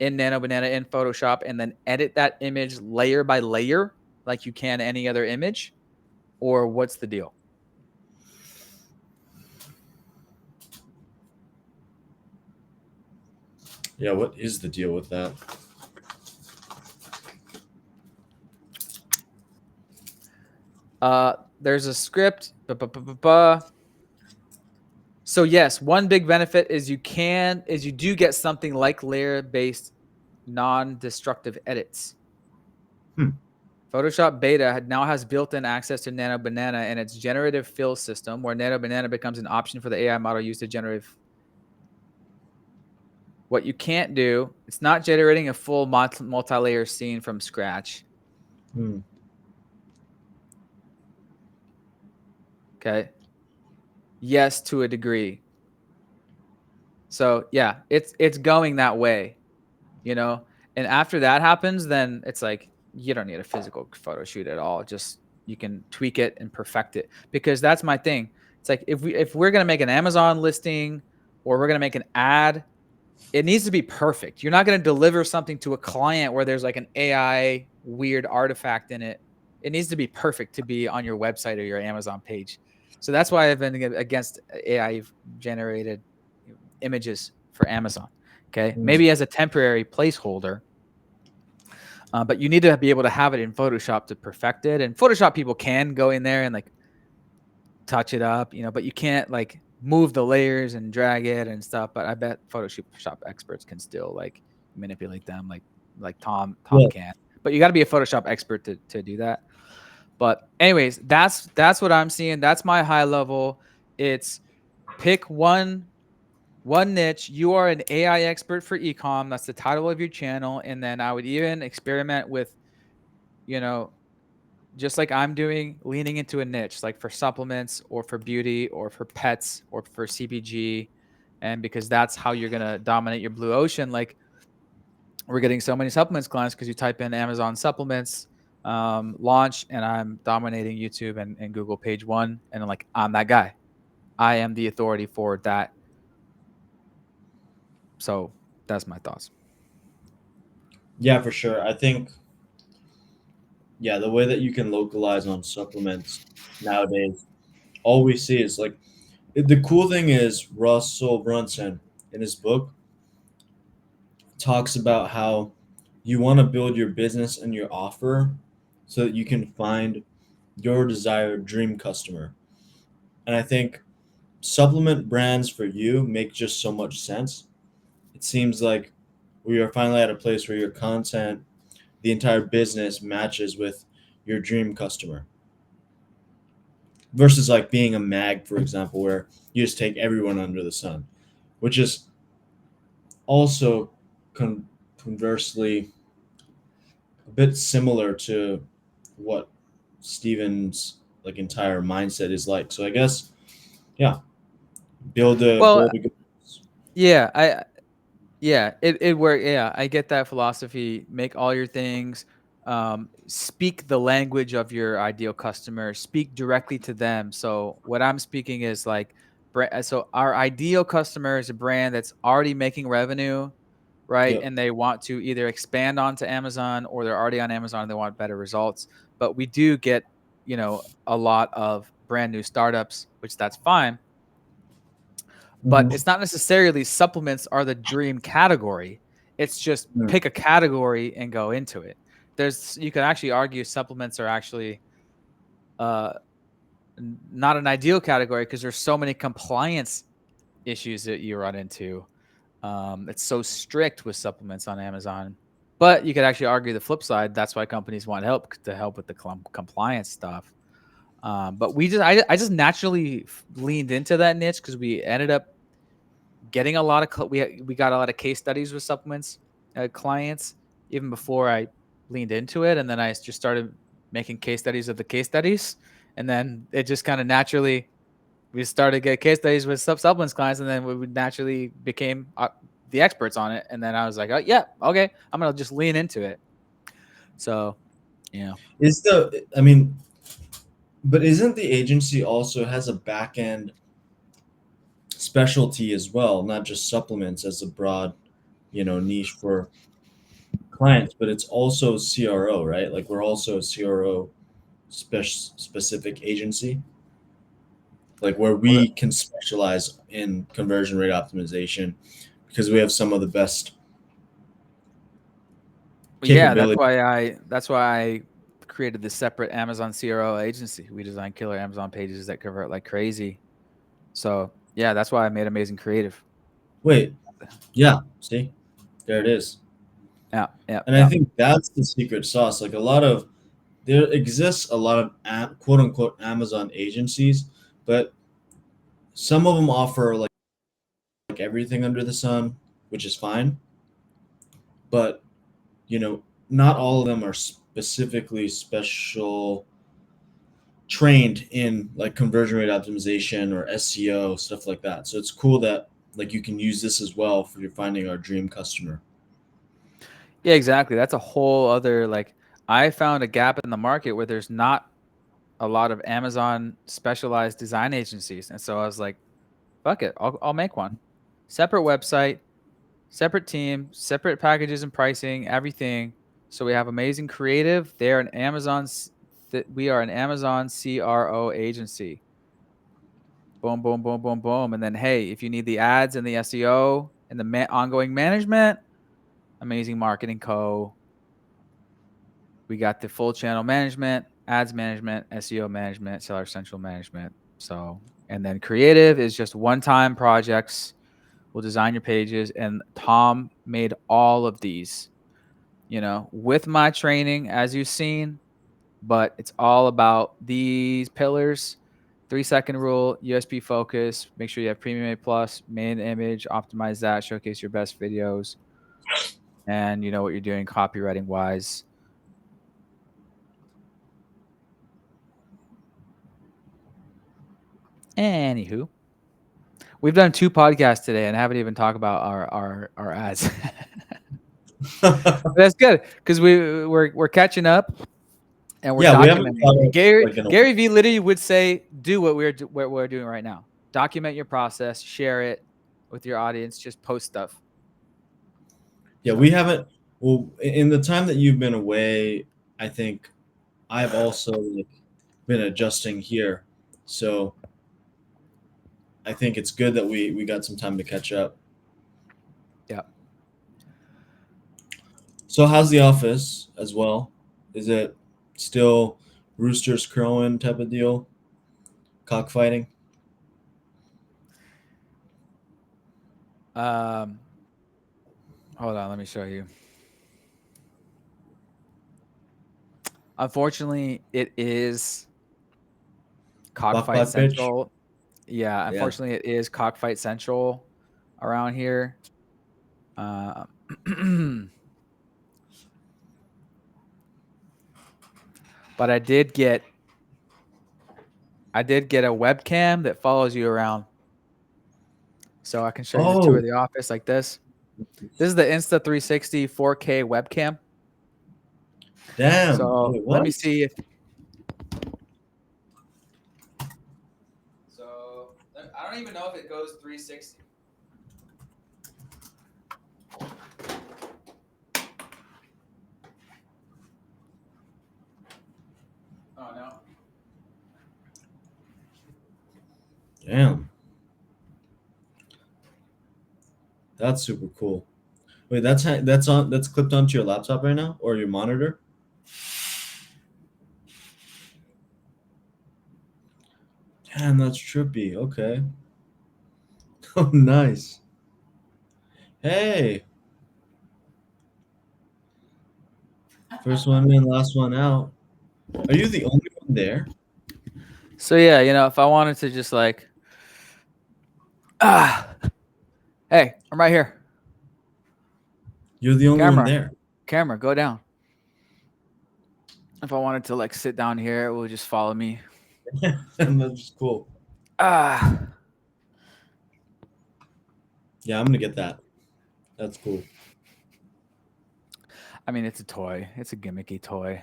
in Nano Banana in Photoshop and then edit that image layer by layer like you can any other image? Or what's the deal? Yeah. What is the deal with that? There's a script. So yes, one big benefit is you do get something like layer-based non-destructive edits. Hmm. Photoshop Beta now has built-in access to Nano Banana and its generative fill system, where Nano Banana becomes an option for the AI model used to generate. What you can't do, it's not generating a full multi-layer scene from scratch. Hmm. Okay. Yes, to a degree. So yeah, it's going that way, you know. And after that happens, then it's like you don't need a physical photo shoot at all. Just you can tweak it and perfect it, because that's my thing. It's like if we're gonna make an Amazon listing or we're gonna make an ad, it needs to be perfect. You're not gonna deliver something to a client where there's like an AI weird artifact in it. It needs to be perfect to be on your website or your Amazon page. So that's why I've been against AI generated images for Amazon. Okay, Hmm. maybe as a temporary placeholder, but you need to be able to have it in Photoshop to perfect it. And Photoshop people can go in there and like touch it up, you know, but you can't like move the layers and drag it and stuff. But I bet Photoshop experts can still like manipulate them, like Tom Yeah. can. But you got to be a Photoshop expert to do that. But anyways, that's what I'm seeing. That's my high level. It's pick one niche. You are an AI expert for ecom. That's the title of your channel. And then I would even experiment with, you know, just like I'm doing, leaning into a niche, like for supplements or for beauty or for pets or for CPG. And because that's how you're going to dominate your blue ocean. Like we're getting so many supplements clients because you type in Amazon supplements launch, and I'm dominating YouTube and Google page one. And I'm like, I'm that guy. I am the authority for that. So that's my thoughts. Yeah, for sure. I think, yeah, the way that you can localize on supplements nowadays, all we see is like the cool thing is Russell Brunson in his book talks about how you want to build your business and your offer so that you can find your desired dream customer. And I think supplement brands for you make just so much sense. It seems like we are finally at a place where your content, the entire business matches with your dream customer. versus like being a mag, for example, where you just take everyone under the sun, which is also con- conversely a bit similar to what Steven's like entire mindset is like. So I guess yeah, Well, build a good. yeah, it work. Yeah, I get that philosophy. Make all your things, speak the language of your ideal customer. Speak directly to them. So what I'm speaking is like, so our ideal customer is a brand that's already making revenue, right? Yep. And they want to either expand onto Amazon, or they're already on Amazon and they want better results. But we do get, a lot of brand new startups, which that's fine, but Mm-hmm. it's not necessarily supplements are the dream category. It's just pick a category and go into it. You can actually argue supplements are actually uh, not an ideal category because there's so many compliance issues that you run into. It's so strict with supplements on Amazon. But you could actually argue the flip side. That's why companies want help, to help with the compliance stuff. But I just naturally leaned into that niche because we ended up getting a lot of we got a lot of case studies with supplements clients even before I leaned into it, and then I just started making case studies of the case studies, and then it just kind of naturally we started to get case studies with supplements clients, and then we naturally became the experts on it, and then I was like, oh yeah, okay, I'm gonna just lean into it. So yeah. Is the I mean, but isn't the agency also has a back end specialty as well, not just supplements as a broad, niche for clients, but it's also CRO, right? Like we're also a CRO specific agency, like where Well, we can specialize in conversion rate optimization because we have some of the best yeah, capability. that's why I created this separate Amazon CRO agency. We design killer Amazon pages that convert like crazy. So yeah, that's why I made Amazing Creative. Wait, yeah, see, there it is. Yeah, yeah, And I yeah. think that's the secret sauce. Like there exists a lot of quote unquote Amazon agencies, but some of them offer like everything under the sun, which is fine. But not all of them are specifically special trained in like conversion rate optimization or SEO stuff like that. So it's cool that like you can use this as well for your finding our dream customer. Yeah, exactly. That's a whole other like I found a gap in the market where there's not a lot of Amazon specialized design agencies. And so I was like, fuck it, I'll make one. Separate website, separate team, separate packages and pricing, everything. So we have Amazing Creative. They're an we are an Amazon CRO agency. Boom, boom, boom, boom, boom. And then, hey, if you need the ads and the SEO and the ongoing management, Amazing Marketing Co. We got the full channel management, ads management, SEO management, Seller Central management. So, and then creative is just one time projects. We'll design your pages. And Tom made all of these, with my training, as you've seen, but it's all about these pillars. 3-second rule, USP focus, make sure you have premium A plus, main image, optimize that, showcase your best videos, and you know what you're doing copywriting wise. Anywho, we've done 2 podcasts today and haven't even talked about our ads. That's good because we're catching up and we're Yeah, we haven't documenting. thought of Gary like in a Gary V literally would say, "Do what we're doing right now. Document your process, share it with your audience, just post stuff." yeah, we So haven't. Well, in the time that you've been away, I think I've also like been adjusting here. So I think it's good that we got some time to catch up. yeah. So how's the office as well? Is it still roosters crowing type of deal? Cockfighting? Um, hold on, let me show you. Unfortunately, it is Cockfight Buckbutt bitch. Central. Yeah, Yeah. unfortunately, it is Cockfight Central around here. Uh, but I did get a webcam that follows you around, so I can show you the tour Oh, of the office like this. This is the Insta360 4K webcam. damn. So Wait, let what? me see if. So I don't even know if it goes 360. Oh no. Damn. That's super cool. Wait, that's clipped onto your laptop right now or your monitor? Damn, that's trippy. Okay. Oh, nice. Hey, first one in, last one out. Are you the only one there? So yeah, if I wanted to just like, ah, hey, I'm right here. You're the only one Camera, there. camera, go down. If I wanted to like sit down here, it would just follow me. And that's cool. Ah, Yeah, I'm gonna get that. That's cool. I mean, it's a toy. It's a gimmicky toy.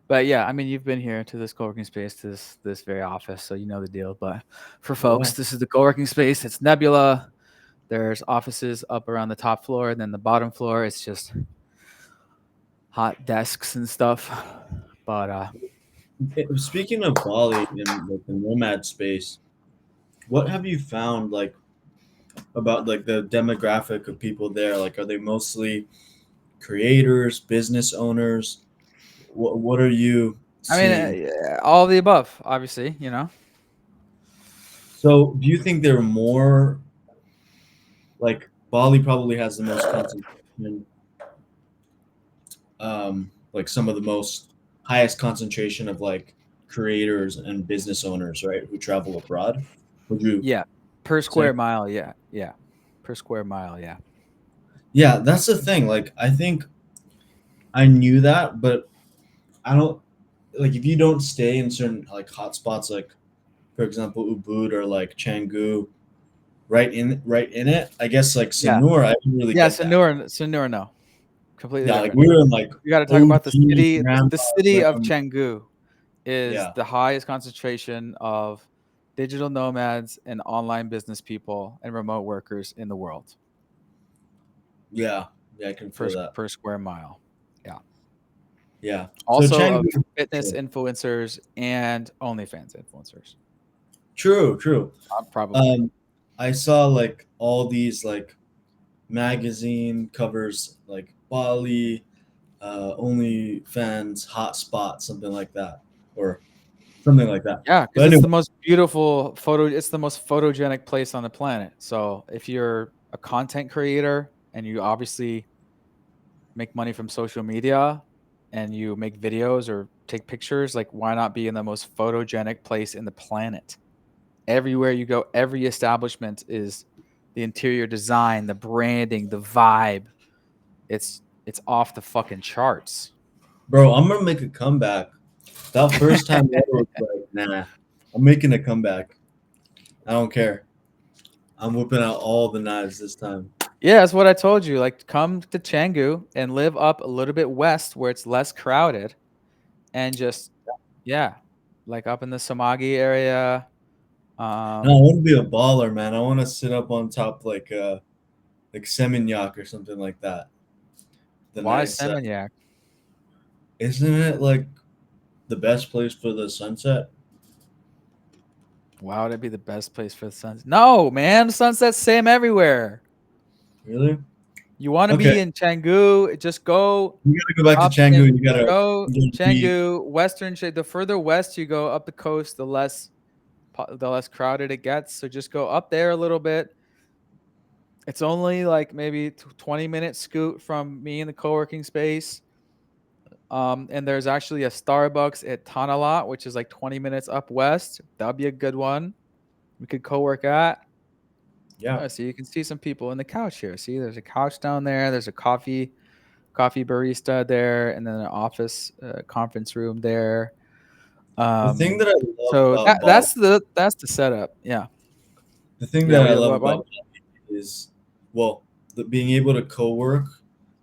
But yeah, I mean, you've been here to this co-working space, to this very office, so you know the deal. But for Yeah. folks, this is the co-working space. It's Nebula. There's offices up around the top floor, and then the bottom floor it's just hot desks and stuff. But Speaking of Bali and like the nomad space, what have you found like about like the demographic of people there? Like, are they mostly creators, business owners? What are you I mean, seeing? yeah, all of the above, obviously. So, do you think they're more like Bali probably has the most concentration, like some of the most highest concentration of like creators and business owners, right, who travel abroad? Would you Yeah, per say? square mile. Yeah, yeah, per square mile. Yeah. Yeah, that's the thing. Like, I think I knew that, but I don't like if you don't stay in certain like hotspots, like for example Ubud or like Canggu, right in it. I guess like Yeah. Sanur, I didn't really Yeah, get that. Sanur, no. Completely Yeah, like different. we were in like You gotta talk about the OG city. The grandpa city of grandma. Canggu is Yeah, the highest concentration of digital nomads and online business people and remote workers in the world yeah, yeah. I can per feel that. per square mile. Yeah. Yeah. So Also of Canggu, fitness sure. influencers and OnlyFans influencers, True, true. probably. Um, I saw like all these like magazine covers, like Bali, OnlyFans, hotspot, something like that, or something like that. Yeah, because But it's anyway, the most beautiful photo. It's the most photogenic place on the planet. So if you're a content creator and you obviously make money from social media and you make videos or take pictures, like why not be in the most photogenic place in the planet? Everywhere you go, every establishment is the interior design, the branding, the vibe. It's off the fucking charts. bro, I'm gonna make a comeback. That first time I was like, nah, I'm making a comeback. I don't care. I'm whipping out all the knives this time. Yeah, that's what I told you. Like, come to Canggu and live up a little bit west where it's less crowded, and just yeah, like up in the Samagi area. No, I want to be a baller, man. I want to sit up on top like Seminyak or something like that. The Why nice, Seminyak? isn't it like the best place for the sunset? Why would it be the best place for the sunset? No, man, the sunset's same everywhere. Really? You want to Okay, be in Canggu, just go you gotta go back to up Canggu. and You gotta, go you gotta be. Canggu, the further west you go up the coast, the less crowded it gets. So just go up there a little bit. It's only like maybe 20-minute scoot from me in the co-working space. And there's actually a Starbucks at Tanalot, which is like 20 minutes up west. That'd be a good one. We could co-work at. Yeah. Oh, so you can see some people in the couch here. See, there's a couch down there. There's a coffee barista there, and then an office conference room there. The thing that I love So about Bali, that's the setup. Yeah, the thing yeah. that I We love what? about Bali is, well, being able to co-work.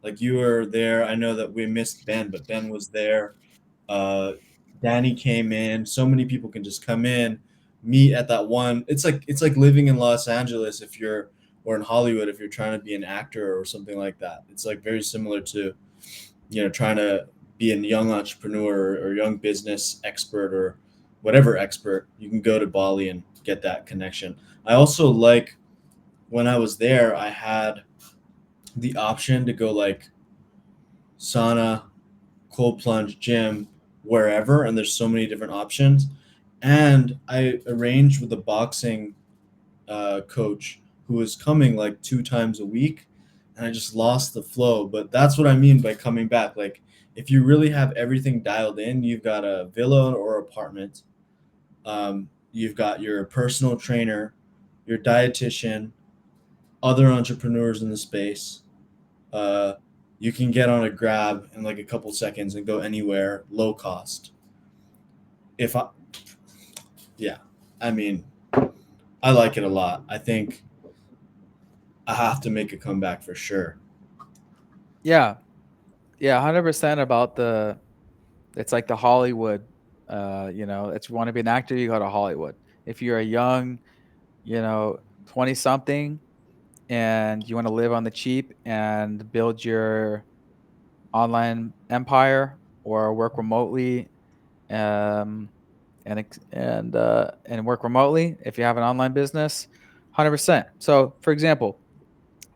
Like you were there. I know that we missed Ben, but Ben was there. Uh, Danny came in. So many people can just come in, meet at that one. It's like living in Los Angeles if you're or in Hollywood if you're trying to be an actor or something like that. It's like very similar to trying to be a young entrepreneur or young business expert or whatever expert. You can go to Bali and get that connection. I also like when I was there, I had the option to go like sauna, cold plunge, gym, wherever, and there's so many different options. And I arranged with a boxing coach who was coming like 2 times a week, and I just lost the flow. But that's what I mean by coming back. Like, if you really have everything dialed in, you've got a villa or apartment, you've got your personal trainer, your dietitian, other entrepreneurs in the space. Uh, you can get on a grab in like a couple seconds and go anywhere, low cost. If I, yeah, I mean, I like it a lot. I think I have to make a comeback for sure. Yeah, yeah. 100% about the. It's like the Hollywood. If you want to be an actor, you go to Hollywood. If you're a young, 20 something, and you want to live on the cheap and build your online empire or work remotely, um, and work remotely if you have an online business, 100%. So, for example,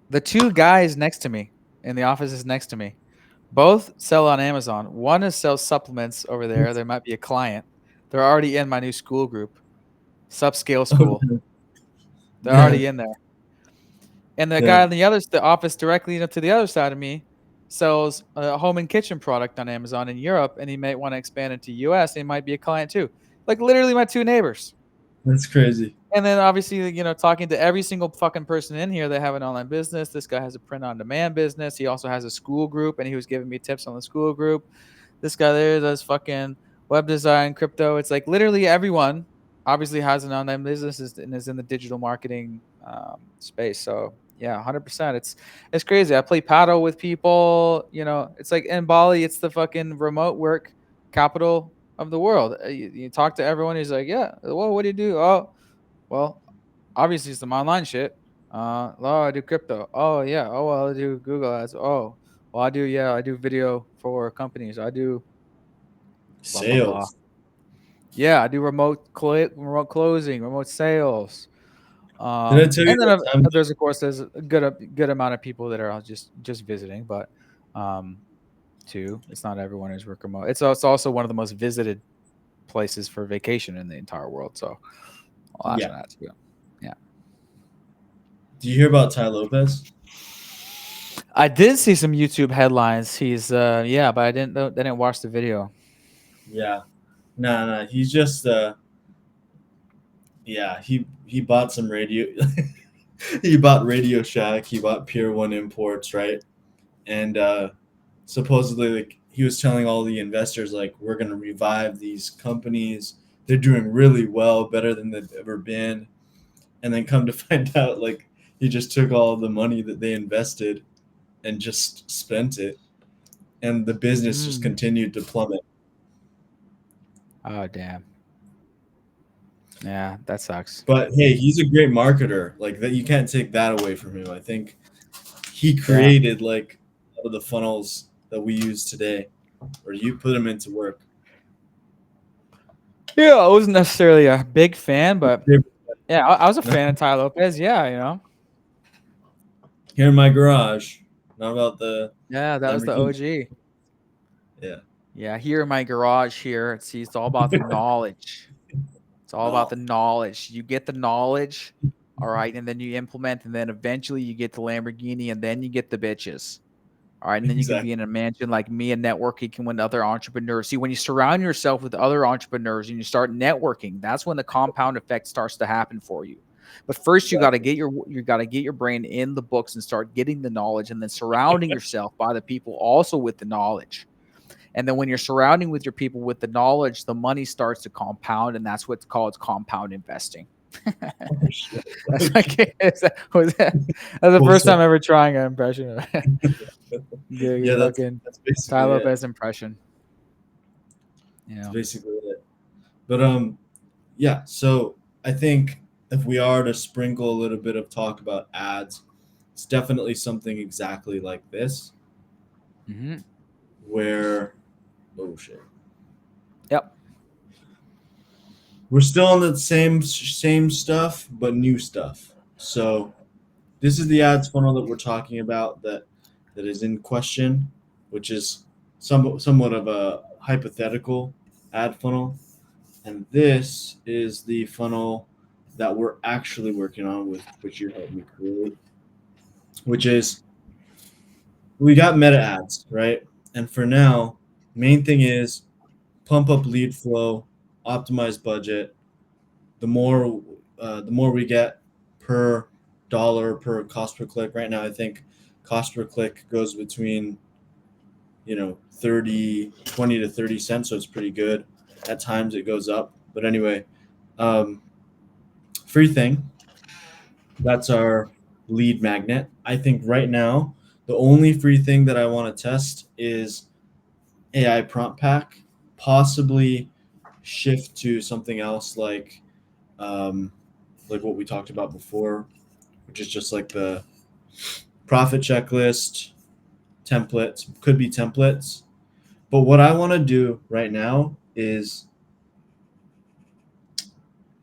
the two guys next to me in the offices next to me, both sell on Amazon. One is sells supplements over there. There might be a client. They're already in my new school group, Subscale School. They're Yeah, already in there. And the yeah, guy in the office directly to the other side of me sells a home and kitchen product on Amazon in Europe, and he might want to expand into US. And he might be a client too. Like literally my two neighbors. that's crazy. And then obviously, talking to every single fucking person in here that have an online business. This guy has a print on demand business. He also has a school group, and he was giving me tips on the school group. This guy there does fucking web design, crypto. It's like literally everyone obviously has an online business and is in the digital marketing space. So yeah, 100%. It's crazy. I play paddle with people. It's like in Bali, it's the fucking remote work capital of the world. You talk to everyone. He's like, yeah. Well, what do you do? Oh, well, obviously some online shit. Oh, I do crypto. Oh yeah. Oh well, I do Google ads. Oh, well, I do video for companies. I do blah blah blah. Sales. Yeah, I do remote closing, remote sales. Did I tell you And then that time? there's of course there's a good amount of people that are just visiting, but um, too, it's not everyone is work remote. It's also one of the most visited places for vacation in the entire world. So I'll ask Yeah. for that too. Yeah. Do you hear about Ty Lopez? I did see some YouTube headlines. He's yeah, but I didn't watch the video. Yeah. Nah, nah. He's just yeah. He bought some radio. He bought Radio Shack. He bought Pier One Imports, right? And supposedly, like he was telling all the investors, like we're gonna revive these companies. They're doing really well, better than they've ever been. And then come to find out, like he just took all the money that they invested and just spent it, and the business just Mm. continued to plummet. Oh damn. Yeah, that sucks. But hey, he's a great marketer. Like that, you can't take that away from him. I think he Yeah. created like a lot of the funnels that we use today, or you put them into work. Yeah, I wasn't necessarily a big fan, but yeah, I was a fan of Ty Lopez. Yeah, Here in my garage, not about the Yeah, that was the Lamborghini. OG. Yeah, Yeah, here in my garage here, it's all about the knowledge. It's all about no, the knowledge. You get the knowledge, all right, and then you implement, and then eventually you get the Lamborghini, and then you get the bitches. All right. And then you can be Exactly. in a mansion like me and networking with other entrepreneurs. See, when you surround yourself with other entrepreneurs and you start networking, that's when the compound effect starts to happen for you. But first Exactly. you got to get your brain in the books and start getting the knowledge and then surrounding yourself by the people also with the knowledge. And then when you're surrounding with your people with the knowledge, the money starts to compound, and that's what's called compound investing. Oh, shit. That's Okay. like that's the Full first time circle. ever trying an impression of it. Yeah, Fucking that's basically Ty it. Lopez impression. You That's know. basically it. But yeah. So I think if we are to sprinkle a little bit of talk about ads, it's definitely something exactly like this, Mm-hmm. where oh shit, Yep. we're still on the same stuff, but new stuff. So this is the ads funnel that we're talking about that is in question, which is somewhat of a hypothetical ad funnel. And this is the funnel that we're actually working on with which you helped me create, which is we got meta ads, right? And for now, main thing is pump up lead flow, optimize budget. The more we get per dollar per cost per click. Right now, I think cost per click goes between 20 to 30 cents, so it's pretty good. At times it goes up, but anyway, um, free thing. That's our lead magnet. I think right now the only free thing that I want to test is AI prompt pack, possibly shift to something else um, like what we talked about before, which is just like the profit checklist templates. Could be templates, but what I want to do right now is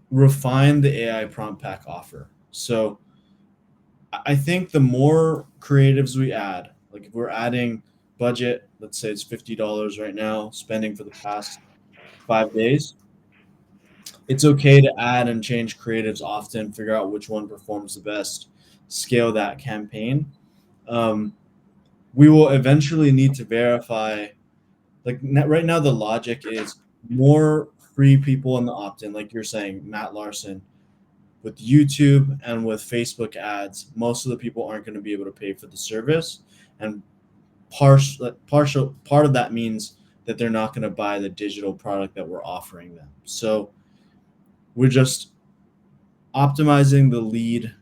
refine the AI prompt pack offer. So I think the more creatives we add, like if we're adding budget, let's say it's $50 right now, spending for the past 5 days, it's okay to add and change creatives often, figure out which one performs the best, scale that campaign. Um, we will eventually need to verify, like right now, the logic is more free people in the opt in, like you're saying, Matt Larson. With YouTube and with Facebook ads, most of the people aren't going to be able to pay for the service, and partial part of that means that they're not going to buy the digital product that we're offering them. So we're just optimizing the lead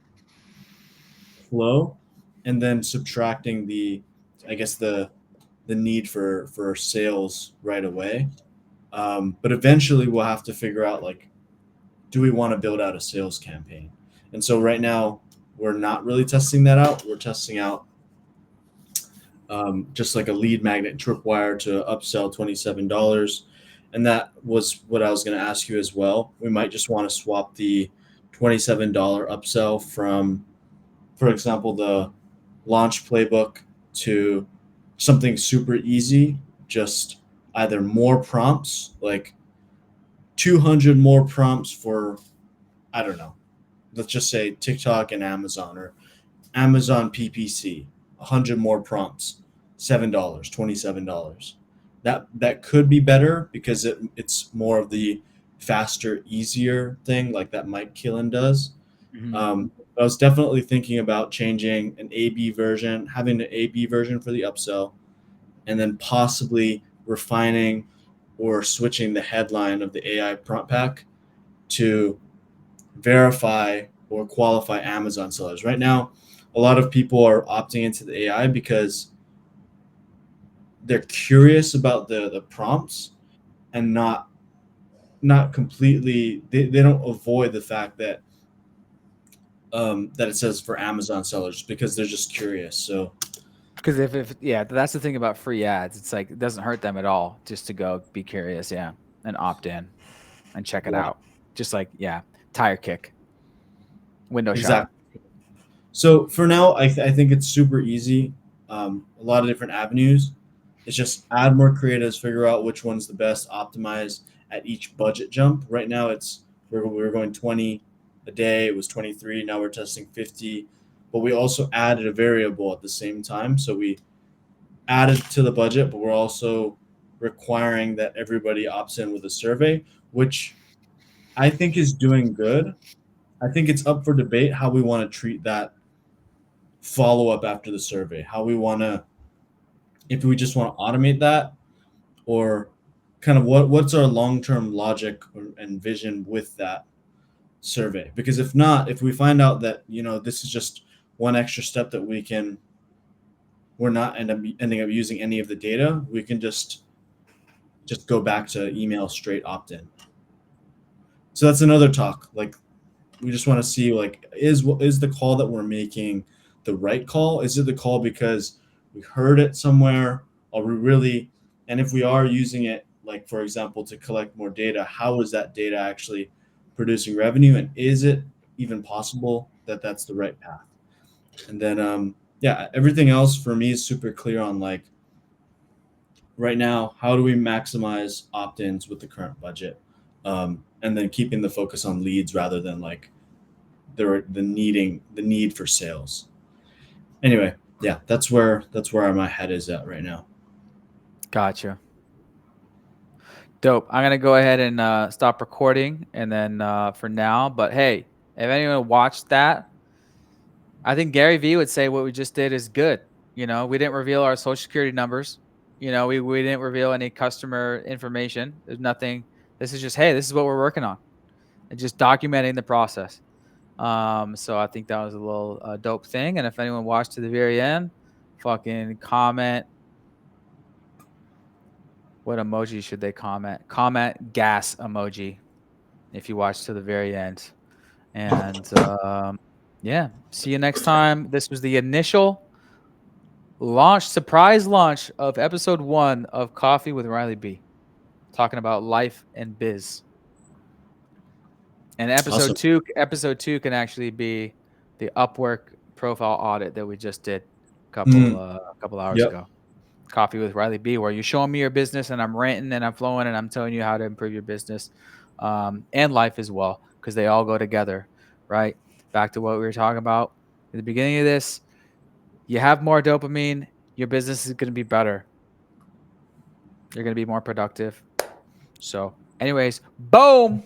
flow and then subtracting I guess the need for sales right away. But eventually we'll have to figure out, like, do we want to build out a sales campaign? And so right now we're not really testing that out. We're testing out just like a lead magnet tripwire to upsell $27. And that was what I was going to ask you as well. We might just want to swap the $27 upsell from, for example, the launch playbook to something super easy, just either more prompts, like 200 more prompts for, I don't know, let's just say TikTok and Amazon, or Amazon PPC, 100 more prompts, $7, $27. That could be better because it's more of the faster, easier thing like that Mike Killen does. Mm-hmm. I was definitely thinking about changing an A/B version, having an A/B version for the upsell, and then possibly refining or switching the headline of the AI prompt pack to verify or qualify Amazon sellers. Right now, a lot of people are opting into the AI because they're curious about the prompts, and not completely, they don't avoid the fact that it says for Amazon sellers, because they're just curious. So Because if yeah, that's the thing about free ads. It's like it doesn't hurt them at all just to go be curious, yeah, and opt in and check it yeah, out. Just like yeah, tire kick, window shopper. exactly. So for now, I think it's super easy. A lot of different avenues. It's just add more creatives, figure out which one's the best, optimize at each budget jump. Right now, we're going 20 a day. It was 23. Now we're testing 50, but we also added a variable at the same time. So we added to the budget, but we're also requiring that everybody opts in with a survey, which I think is doing good. I think it's up for debate how we want to treat that follow up after the survey, how we want to, if we just want to automate that, or kind of what's our long term logic and vision with that survey. Because if not, if we find out that this is just one extra step that we're not ending up using any of the data, we can just go back to email straight opt in. So that's another talk. Like, we just want to see, like, is the call that we're making the right call? Is it the call because we heard it somewhere? Are we really, and if we are using it, like, for example, to collect more data, how is that data actually producing revenue, and is it even possible that that's the right path? And then yeah, everything else for me is super clear on, like, right now, how do we maximize opt-ins with the current budget, and then keeping the focus on leads rather than, like, the need for sales. Anyway, yeah, that's where my head is at right now. Gotcha. Dope. I'm gonna go ahead and stop recording, and then for now. But hey, if anyone watched that, I think Gary Vee would say what we just did is good. We didn't reveal our social security numbers. We didn't reveal any customer information. There's nothing. This is just, hey, this is what we're working on, and just documenting the process. So I think that was a little dope thing. And if anyone watched to the very end, fucking comment. What emoji should they comment? Comment gas emoji if you watch to the very end. And yeah, see you next time. This was the initial surprise launch of episode 1 of Coffee with Riley B, talking about life and biz. And Awesome. episode two can actually be the Upwork profile audit that we just did Mm, a couple hours yep. ago. Coffee with Riley B, where you're showing me your business and I'm ranting and I'm flowing and I'm telling you how to improve your business and life as well, because they all go together, right? Back to what we were talking about at the beginning of this. You have more dopamine, your business is going to be better. You're going to be more productive. So, anyways, boom.